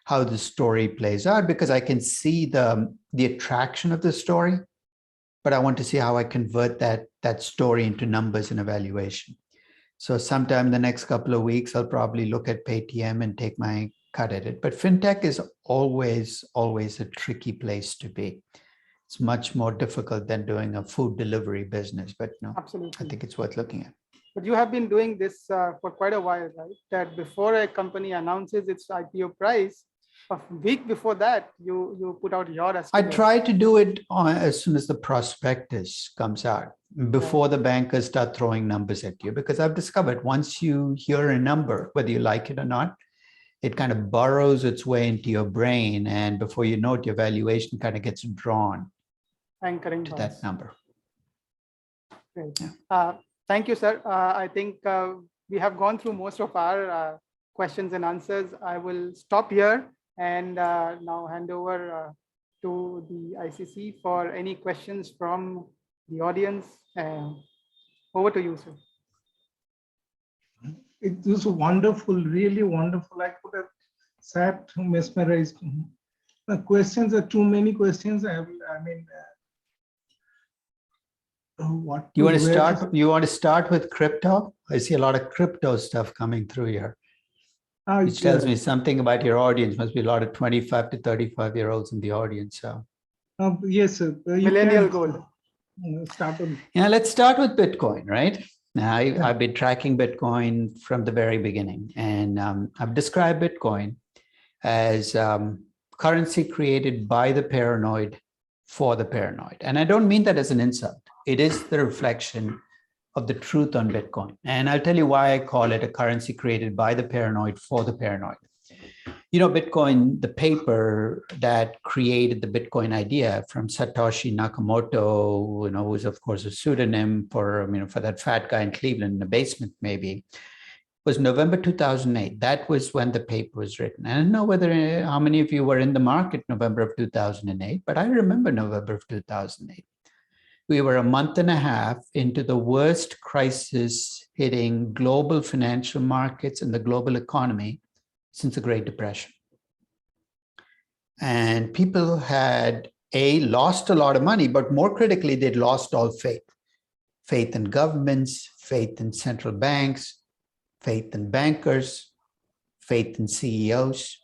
how the story plays out because I can see the attraction of the story, but I want to see how I convert that story into numbers and evaluation. So sometime in the next couple of weeks, I'll probably look at Paytm and take my cut at it. But fintech is always a tricky place to be. It's much more difficult than doing a food delivery business, but no, absolutely, I think it's worth looking at. But you have been doing this for quite a while, right? That before a company announces its IPO price, a week before that, you put out your estimate. I try to do it as soon as the prospectus comes out, before the bankers start throwing numbers at you, because I've discovered once you hear a number, whether you like it or not, it kind of burrows its way into your brain. And before you know it, your valuation kind of gets drawn to that number. Great. Yeah. Thank you, sir. I think we have gone through most of our questions and answers. I will stop here and now hand over to the ICC for any questions from the audience. Over to you, sir. It was wonderful, really wonderful. I could have sat mesmerized. The questions are too many questions. What you want to start? You want to start with crypto? I see a lot of crypto stuff coming through here, which tells me something about your audience. Must be a lot of 25 to 35-year-olds in the audience. So, yes, sir. Millennial gold. Yeah, let's start with Bitcoin, right? Now, I've been tracking Bitcoin from the very beginning, and I've described Bitcoin as currency created by the paranoid for the paranoid. And I don't mean that as an insult. It is the reflection of the truth on Bitcoin. And I'll tell you why I call it a currency created by the paranoid for the paranoid. You know, Bitcoin, the paper that created the Bitcoin idea from Satoshi Nakamoto, who's of course a pseudonym for that fat guy in Cleveland in the basement, maybe, was November 2008. That was when the paper was written. And I don't know how many of you were in the market November of 2008, but I remember November of 2008. We were a month and a half into the worst crisis hitting global financial markets and the global economy since the Great Depression. And people had lost a lot of money, but more critically, they'd lost all faith. Faith in governments, faith in central banks, faith in bankers, faith in CEOs.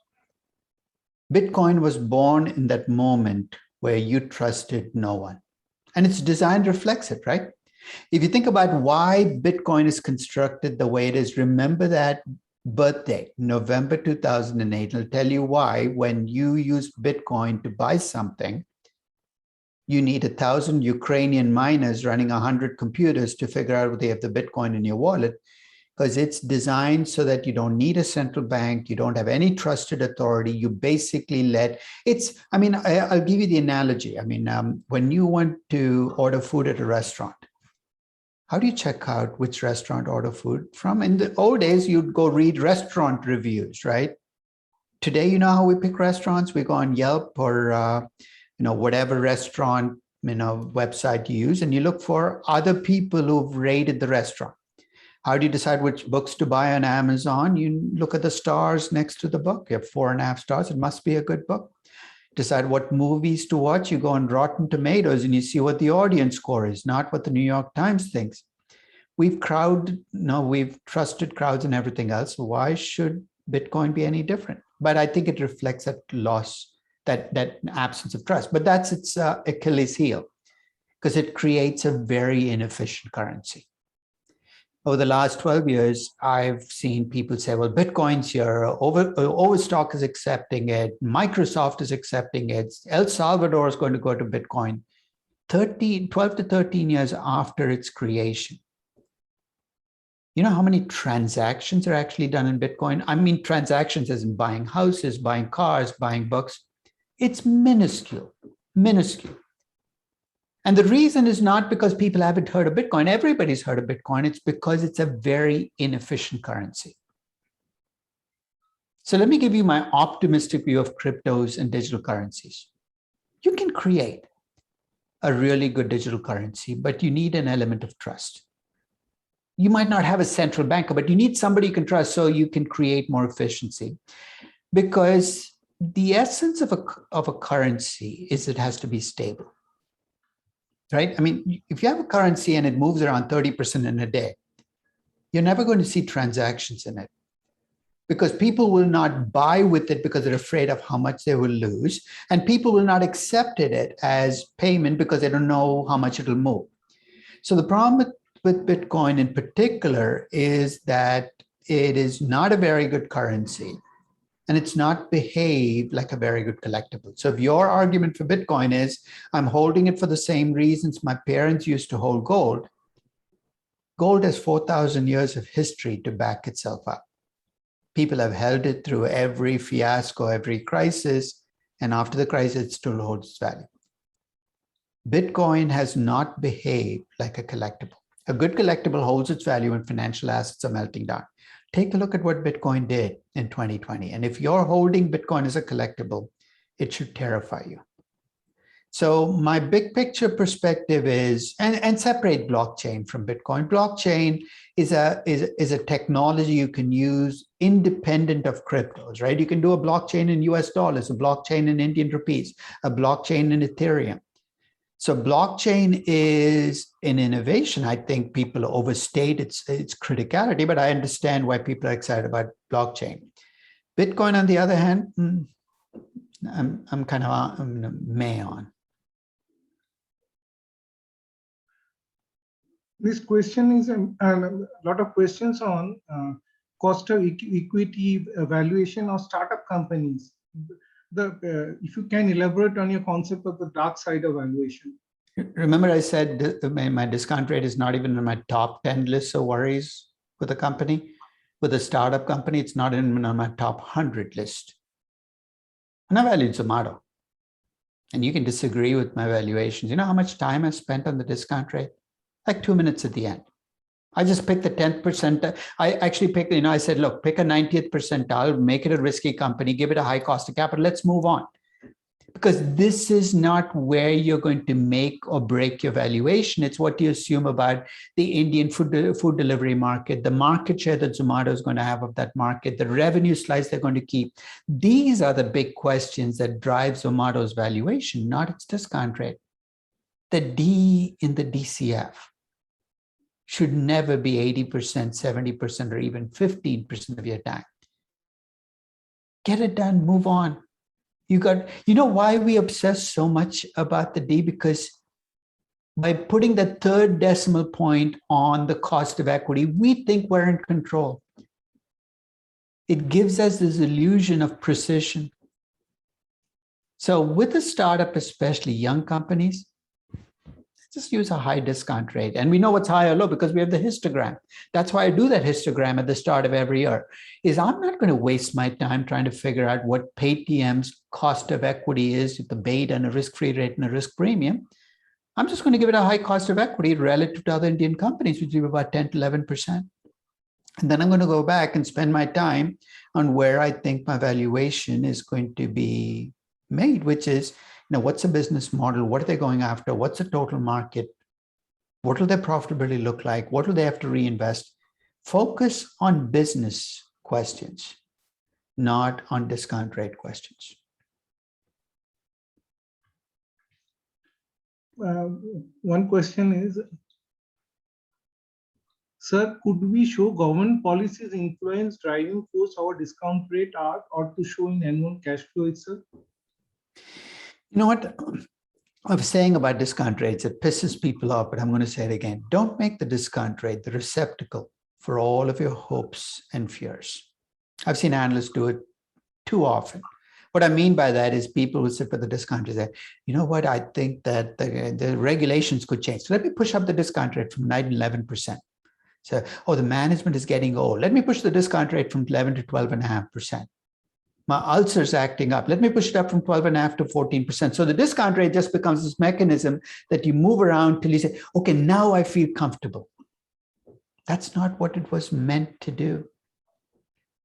Bitcoin was born in that moment where you trusted no one. And its design reflects it, right? If you think about why Bitcoin is constructed the way it is, remember that birthday, November 2008. It'll tell you why when you use Bitcoin to buy something, you need 1,000 Ukrainian miners running 100 computers to figure out if they have the Bitcoin in your wallet. because it's designed so that you don't need a central bank, you don't have any trusted authority. You basically I'll give you the analogy. When you want to order food at a restaurant, how do you check out which restaurant order food from? In the old days, you'd go read restaurant reviews, right? Today, you know how we pick restaurants? We go on Yelp or whatever restaurant website you use, and you look for other people who've rated the restaurant. How do you decide which books to buy on Amazon? You look at the stars next to the book. You have 4.5 stars. It must be a good book. Decide what movies to watch. You go on Rotten Tomatoes and you see what the audience score is, not what the New York Times thinks. We've trusted crowds and everything else. Why should Bitcoin be any different? But I think it reflects that loss, that absence of trust. But that's its Achilles heel, because it creates a very inefficient currency. Over the last 12 years, I've seen people say, well, Bitcoin's here, Overstock is accepting it, Microsoft is accepting it, El Salvador is going to go to Bitcoin 12 to 13 years after its creation. You know how many transactions are actually done in Bitcoin? I mean, transactions as in buying houses, buying cars, buying books. It's minuscule, minuscule. And the reason is not because people haven't heard of Bitcoin. Everybody's heard of Bitcoin. It's because it's a very inefficient currency. So let me give you my optimistic view of cryptos and digital currencies. You can create a really good digital currency, but you need an element of trust. You might not have a central banker, but you need somebody you can trust so you can create more efficiency. Because the essence of a currency is it has to be stable. Right? I mean, if you have a currency and it moves around 30% in a day, you're never going to see transactions in it, because people will not buy with it because they're afraid of how much they will lose. And people will not accept it as payment because they don't know how much it'll move. So the problem with Bitcoin in particular is that it is not a very good currency. And it's not behaved like a very good collectible. So if your argument for Bitcoin is, I'm holding it for the same reasons my parents used to hold gold, gold has 4,000 years of history to back itself up. People have held it through every fiasco, every crisis, and after the crisis, it still holds its value. Bitcoin has not behaved like a collectible. A good collectible holds its value when financial assets are melting down. Take a look at what Bitcoin did in 2020. And if you're holding Bitcoin as a collectible, it should terrify you. So my big picture perspective is, and separate blockchain from Bitcoin. Blockchain is a technology you can use independent of cryptos, right? You can do a blockchain in US dollars, a blockchain in Indian rupees, a blockchain in Ethereum. So blockchain is an innovation. I think people overstate its criticality, but I understand why people are excited about blockchain. Bitcoin, on the other hand, I'm kind of meh on. This question is a lot of questions on cost of equity valuation of startup companies. If you can elaborate on your concept of the dark side of valuation. Remember I said my discount rate is not even in my top 10 list of worries with a company. With a startup company, it's not even on my top 100 list. And I valued Zomato. And you can disagree with my valuations. You know how much time I spent on the discount rate? Like 2 minutes at the end. I just picked the 10%. I actually picked, I said, look, pick a 90th percentile, make it a risky company, give it a high cost of capital. Let's move on. Because this is not where you're going to make or break your valuation. It's what you assume about the Indian food delivery market, the market share that Zomato is going to have of that market, the revenue slice they're going to keep. These are the big questions that drive Zomato's valuation, not its discount rate. The D in the DCF should never be 80%, 70%, or even 15% of your time. Get it done, move on. You know why we obsess so much about the D? Because by putting the third decimal point on the cost of equity, we think we're in control. It gives us this illusion of precision. So with a startup, especially young companies, just use a high discount rate. And we know what's high or low because we have the histogram. That's why I do that histogram at the start of every year, is I'm not going to waste my time trying to figure out what Paytm's cost of equity is with the beta and a risk-free rate and a risk premium. I'm just going to give it a high cost of equity relative to other Indian companies, which is about 10 to 11%. And then I'm going to go back and spend my time on where I think my valuation is going to be made, which is, what's the business model? What are they going after? What's the total market? What will their profitability look like? What will they have to reinvest? Focus on business questions, not on discount rate questions. One question is, sir, could we show government policies influence driving force our discount rate are or to show in annual cash flow itself? You know what I was saying about discount rates, it pisses people off, but I'm going to say it again. Don't make the discount rate the receptacle for all of your hopes and fears. I've seen analysts do it too often. What I mean by that is people who sit for the discount rate say, you know what, I think that the regulations could change. So let me push up the discount rate from 9 to 11%. So, oh, the management is getting old. Let me push the discount rate from 11 to 12.5%. My ulcer's acting up. Let me push it up from 12.5 to 14%. So the discount rate just becomes this mechanism that you move around till you say, okay, now I feel comfortable. That's not what it was meant to do.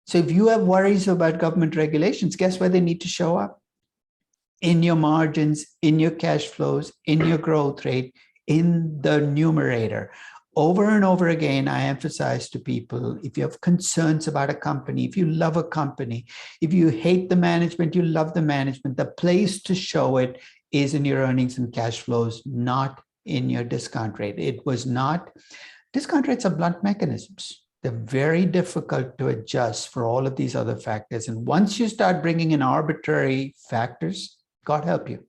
So if you have worries about government regulations, guess where they need to show up? In your margins, in your cash flows, in your growth rate, in the numerator. Over and over again, I emphasize to people, if you have concerns about a company, if you love a company, if you hate the management, you love the management, the place to show it is in your earnings and cash flows, not in your discount rate. It was not, discount rates are blunt mechanisms. They're very difficult to adjust for all of these other factors. And once you start bringing in arbitrary factors, God help you.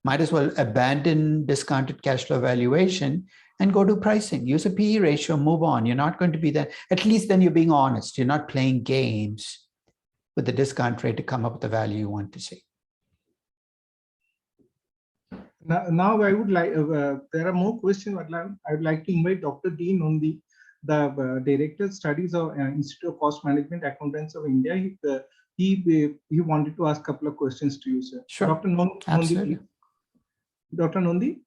Might as well abandon discounted cash flow valuation and go to pricing. Use a PE ratio, move on. You're not going to be there. At least then you're being honest. You're not playing games with the discount rate to come up with the value you want to see. Now I would like, there are more questions. I would like to invite Dr. Dean on the Director Studies of Institute of Cost Management Accountants of India. He wanted to ask a couple of questions to you, sir. Sure. Dr. Nondi, Absolutely. Dr. Nondi?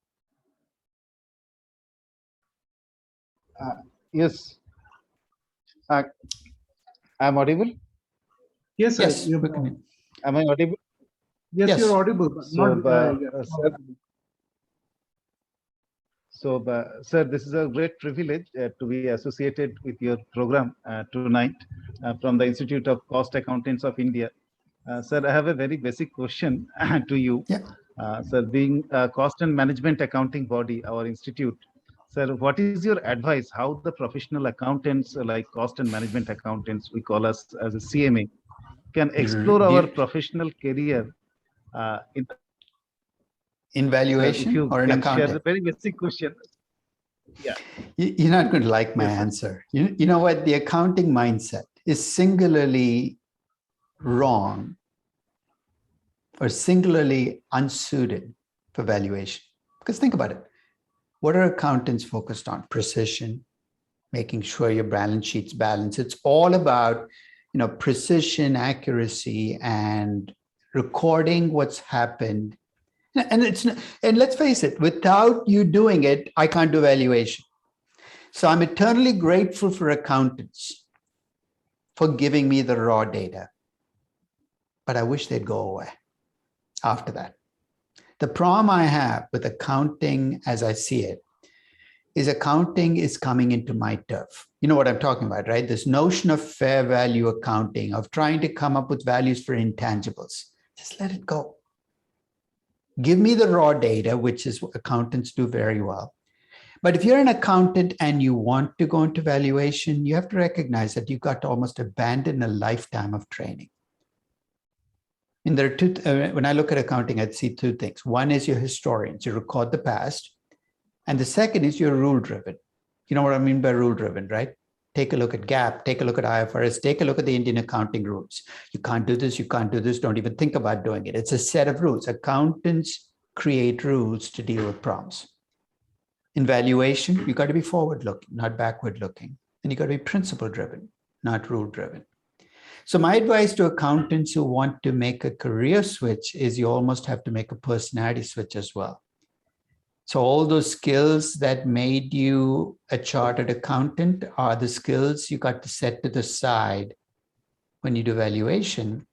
Yes. I'm audible? Yes, sir. Yes. Am I audible? Yes, Yes. you're audible. But So, not, sir, this is a great privilege to be associated with your program tonight from the Institute of Cost Accountants of India. Sir, I have a very basic question to you. Yeah. Sir, being a cost and management accounting body, our institute, sir, what is your advice how the professional accountants like cost and management accountants, we call us as a CMA, can explore our professional career in valuation or in accounting? Share a very basic question. Yeah. You're not going to like my Yes, sir. answer. You know what? The accounting mindset is singularly wrong or singularly unsuited for valuation. Because think about it. What are accountants focused on? Precision, making sure your balance sheet's balanced. It's all about, precision, accuracy, and recording what's happened. And let's face it, without you doing it, I can't do valuation. So I'm eternally grateful for accountants for giving me the raw data, but I wish they'd go away after that. The problem I have with accounting as I see it is accounting is coming into my turf. You know what I'm talking about, right? This notion of fair value accounting, of trying to come up with values for intangibles. Just let it go. Give me the raw data, which is what accountants do very well. But if you're an accountant and you want to go into valuation, you have to recognize that you've got to almost abandon a lifetime of training. And there are two, when I look at accounting, I'd see two things. One is you're historians, you record the past. And the second is you're rule-driven. You know what I mean by rule-driven, right? Take a look at GAAP, take a look at IFRS, take a look at the Indian accounting rules. You can't do this, you can't do this, don't even think about doing it. It's a set of rules. Accountants create rules to deal with problems. In valuation, you got to be forward looking, not backward looking. And you got to be principle driven, not rule driven. So my advice to accountants who want to make a career switch is you almost have to make a personality switch as well. So all those skills that made you a chartered accountant are the skills you got to set to the side when you do valuation.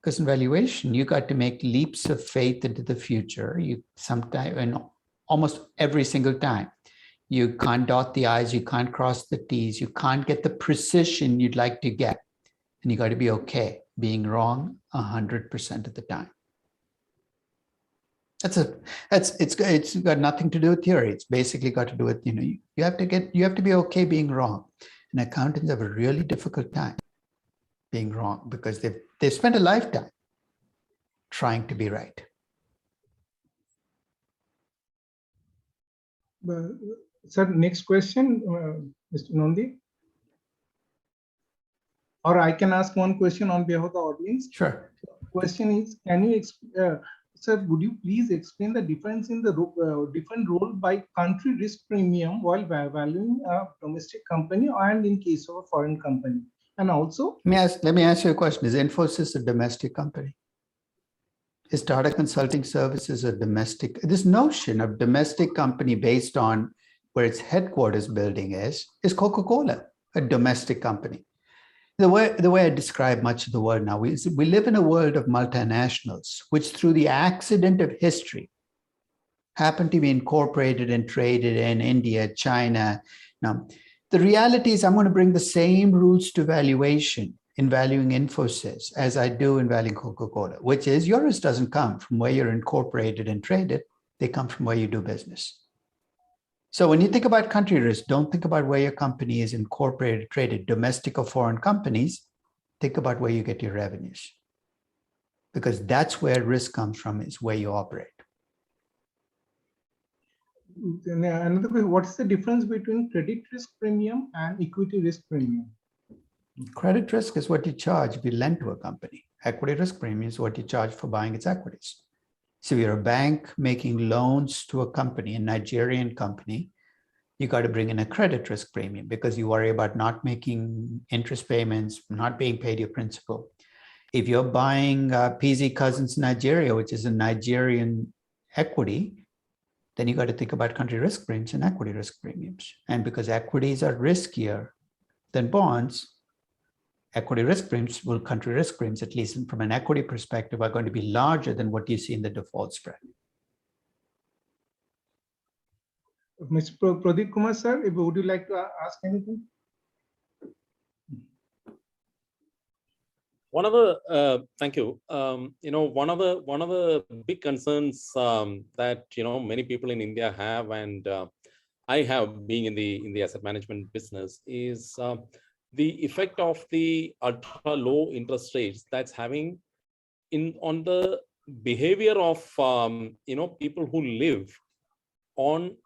Because in valuation, you got to make leaps of faith into the future. You sometimes, and almost every single time, you can't dot the I's, you can't cross the T's, you can't get the precision you'd like to get. And you got to be okay being wrong 100% of the time. It's got nothing to do with theory. It's basically got to do with, you have to be okay being wrong. And accountants have a really difficult time being wrong because they've spent a lifetime trying to be right. Sir, next question, Mr. Nandi. Or I can ask one question on behalf of the audience. Sure. Question is, can you, sir, would you please explain the difference in the different role by country risk premium while valuing a domestic company and in case of a foreign company? And also, let me ask you a question. Is Infosys a domestic company? Is Tata Consulting Services a domestic? This notion of domestic company based on where its headquarters building is Coca-Cola a domestic company? The way I describe much of the world now, we live in a world of multinationals, which through the accident of history happen to be incorporated and traded in India, China. Now, the reality is I'm going to bring the same rules to valuation in valuing Infosys as I do in valuing Coca-Cola, which is your risk doesn't come from where you're incorporated and traded. They come from where you do business. So when you think about country risk, don't think about where your company is incorporated, traded, domestic or foreign companies. Think about where you get your revenues. Because that's where risk comes from, is where you operate. Another question, what's the difference between credit risk premium and equity risk premium? Credit risk is what you charge if you lend to a company. Equity risk premium is what you charge for buying its equities. So if you're a bank making loans to a company, a Nigerian company, you got to bring in a credit risk premium because you worry about not making interest payments, not being paid your principal. If you're buying PZ Cousins Nigeria, which is a Nigerian equity, then you got to think about country risk premiums and equity risk premiums. And because equities are riskier than bonds, equity risk premiums, well, country risk premiums, at least from an equity perspective, are going to be larger than what you see in the default spread. Mr. Pradeep Kumar, sir, would you like to ask anything? One of the thank you. One of the big concerns that many people in India have, and I have, being in the asset management business, is the effect of the ultra low interest rates that's having on the behavior of people who live on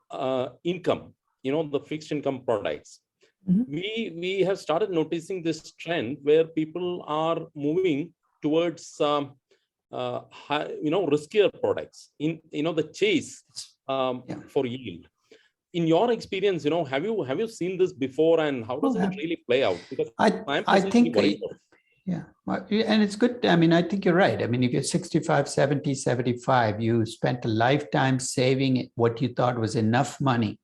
income, the fixed income products. Mm-hmm. We have started noticing this trend where people are moving towards riskier products in the chase for yield. In your experience, have you seen this before, and how does it really play out? Because I think, yeah, and it's good. I mean, I think you're right. I mean, if you're 65, 70, 75, you spent a lifetime saving what you thought was enough money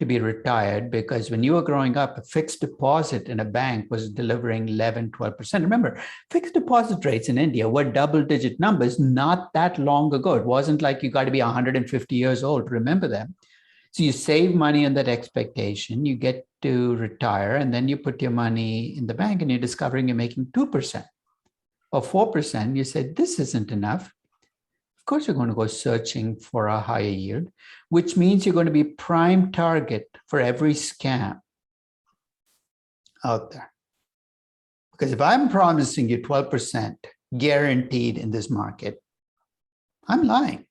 to be retired, because when you were growing up, a fixed deposit in a bank was delivering 11, 12%. Remember, fixed deposit rates in India were double-digit numbers not that long ago. It wasn't like you got to be 150 years old to remember them. So you save money on that expectation, you get to retire, and then you put your money in the bank and you're discovering you're making 2% or 4%. You say, this isn't enough. Of course, you're going to go searching for a higher yield, which means you're going to be prime target for every scam out there. Because if I'm promising you 12% guaranteed in this market, I'm lying.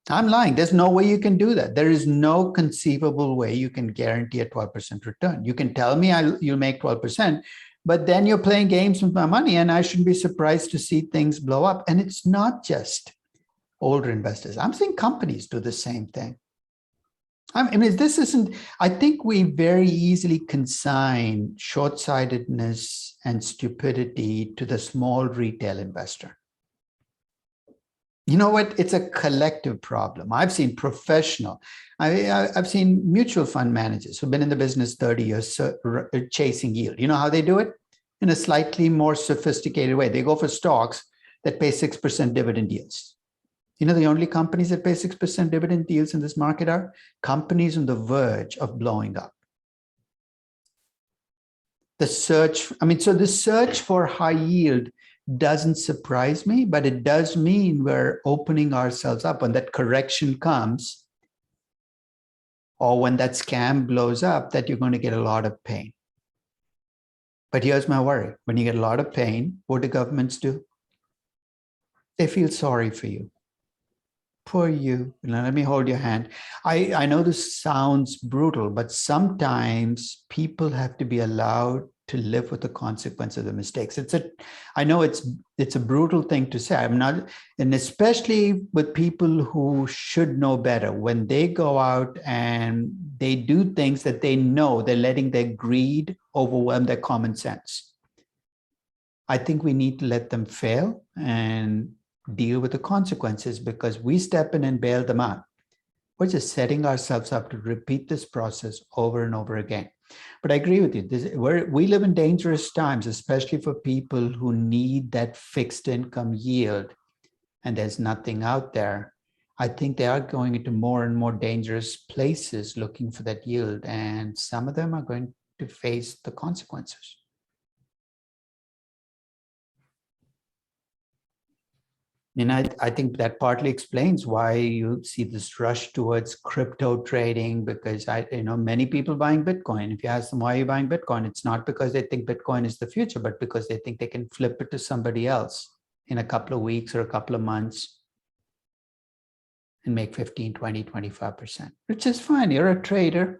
I'm lying. There's no way you can do that. There is no conceivable way you can guarantee a 12% return. You can tell me you'll make 12%, but then you're playing games with my money, and I shouldn't be surprised to see things blow up. And it's not just older investors. I'm seeing companies do the same thing. I mean, this isn't, I think we very easily consign short-sightedness and stupidity to the small retail investor. You know what? It's a collective problem. I've seen professional, I've seen mutual fund managers who've been in the business 30 years chasing yield. You know how they do it? In a slightly more sophisticated way. They go for stocks that pay 6% dividend yields. You know, the only companies that pay 6% dividend yields in this market are companies on the verge of blowing up. The search, I mean, so the search for high yield doesn't surprise me, but it does mean we're opening ourselves up when that correction comes, or when that scam blows up, that you're going to get a lot of pain. But here's my worry. When you get a lot of pain, what do governments do? They feel sorry for you. Poor you. Let me hold your hand. I know this sounds brutal, but sometimes people have to be allowed to live with the consequence of the mistakes. I know it's a brutal thing to say. I'm not, and especially with people who should know better, when they go out and they do things that they know they're letting their greed overwhelm their common sense. I think we need to let them fail and deal with the consequences, because we step in and bail them out. We're just setting ourselves up to repeat this process over and over again. But I agree with you. We live in dangerous times, especially for people who need that fixed income yield, and there's nothing out there. I think they are going into more and more dangerous places looking for that yield, and some of them are going to face the consequences. And I think that partly explains why you see this rush towards crypto trading, because many people buying Bitcoin. If you ask them why are you buying Bitcoin, it's not because they think Bitcoin is the future, but because they think they can flip it to somebody else in a couple of weeks or a couple of months and make 15, 20, 25%, which is fine. You're a trader,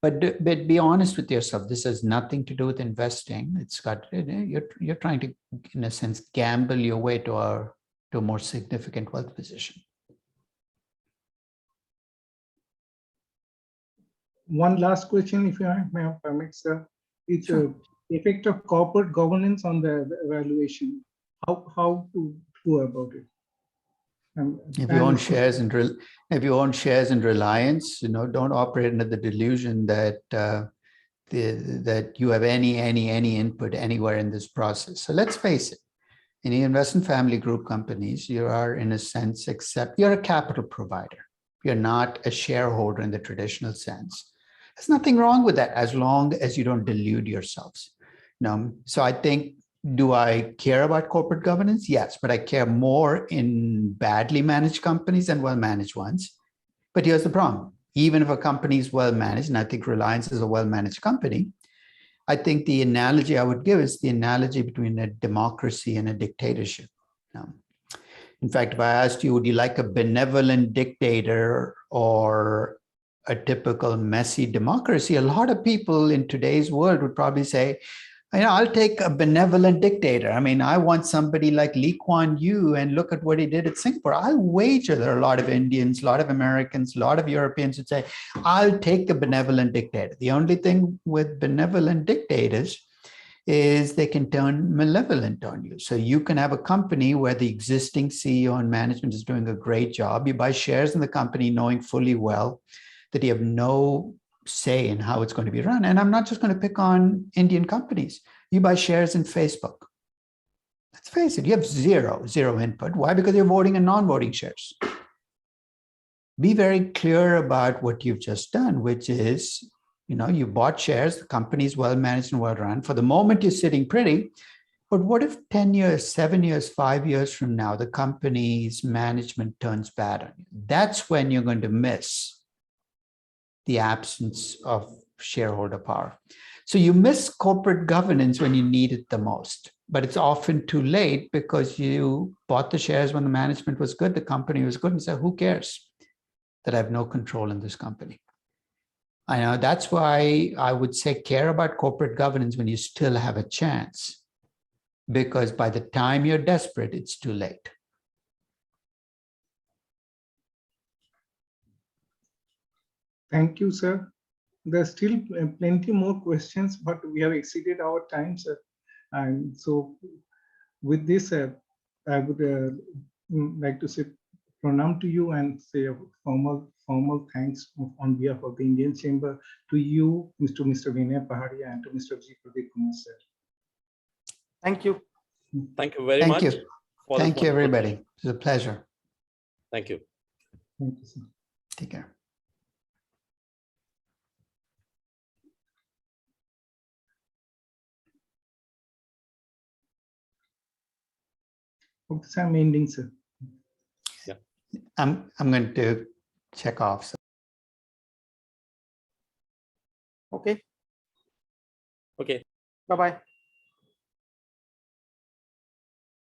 but be honest with yourself. This has nothing to do with investing. It's got, you're trying to, in a sense, gamble your way to a more significant wealth position. One last question, if you may permit, sir. It's the effect of corporate governance on the evaluation. How to go about it? If you own shares in Reliance, don't operate under the delusion that that you have any input anywhere in this process. So let's face it. In the investment family group companies, you are, in a sense, you're a capital provider. You're not a shareholder in the traditional sense. There's nothing wrong with that, as long as you don't delude yourselves. So I think, do I care about corporate governance? Yes, but I care more in badly managed companies than well-managed ones. But here's the problem. Even if a company is well-managed, and I think Reliance is a well-managed company, I think the analogy I would give is the analogy between a democracy and a dictatorship. In fact, if I asked you, would you like a benevolent dictator or a typical messy democracy? A lot of people in today's world would probably say, I'll take a benevolent dictator. I mean, I want somebody like Lee Kuan Yew, and look at what he did at Singapore. I'll wager there are a lot of Indians, a lot of Americans, a lot of Europeans who'd say, I'll take a benevolent dictator. The only thing with benevolent dictators is they can turn malevolent on you. So you can have a company where the existing CEO and management is doing a great job. You buy shares in the company knowing fully well that you have no say in how it's going to be run. And I'm not just going to pick on Indian companies. You buy shares in Facebook. Let's face it, you have zero input. Why? Because you're voting in non-voting shares. Be very clear about what you've just done, which is, you bought shares, the company is well managed and well run. For the moment, you're sitting pretty. But what if 10 years, 7 years, 5 years from now, the company's management turns bad on you? That's when you're going to miss the absence of shareholder power. So you miss corporate governance when you need it the most, but it's often too late because you bought the shares when the management was good, the company was good, and said, who cares that I have no control in this company? I know that's why I would say care about corporate governance when you still have a chance, because by the time you're desperate, it's too late. Thank you, sir. There's still plenty more questions, but we have exceeded our time, sir. And so with this, I would like to say pranam to you and say a formal thanks on behalf of the Indian Chamber to you, Mr. Vinay Paharia, and to Mr. G. Pradeep Kumar, sir. Thank you. Thank you very Thank much. you. for this Thank you, wonderful everybody. session. It was a pleasure. Thank you. Thank you, sir. Take care. Okay, sir, I'm ending, sir. I'm going to check off. So. Okay. Okay. Bye-bye.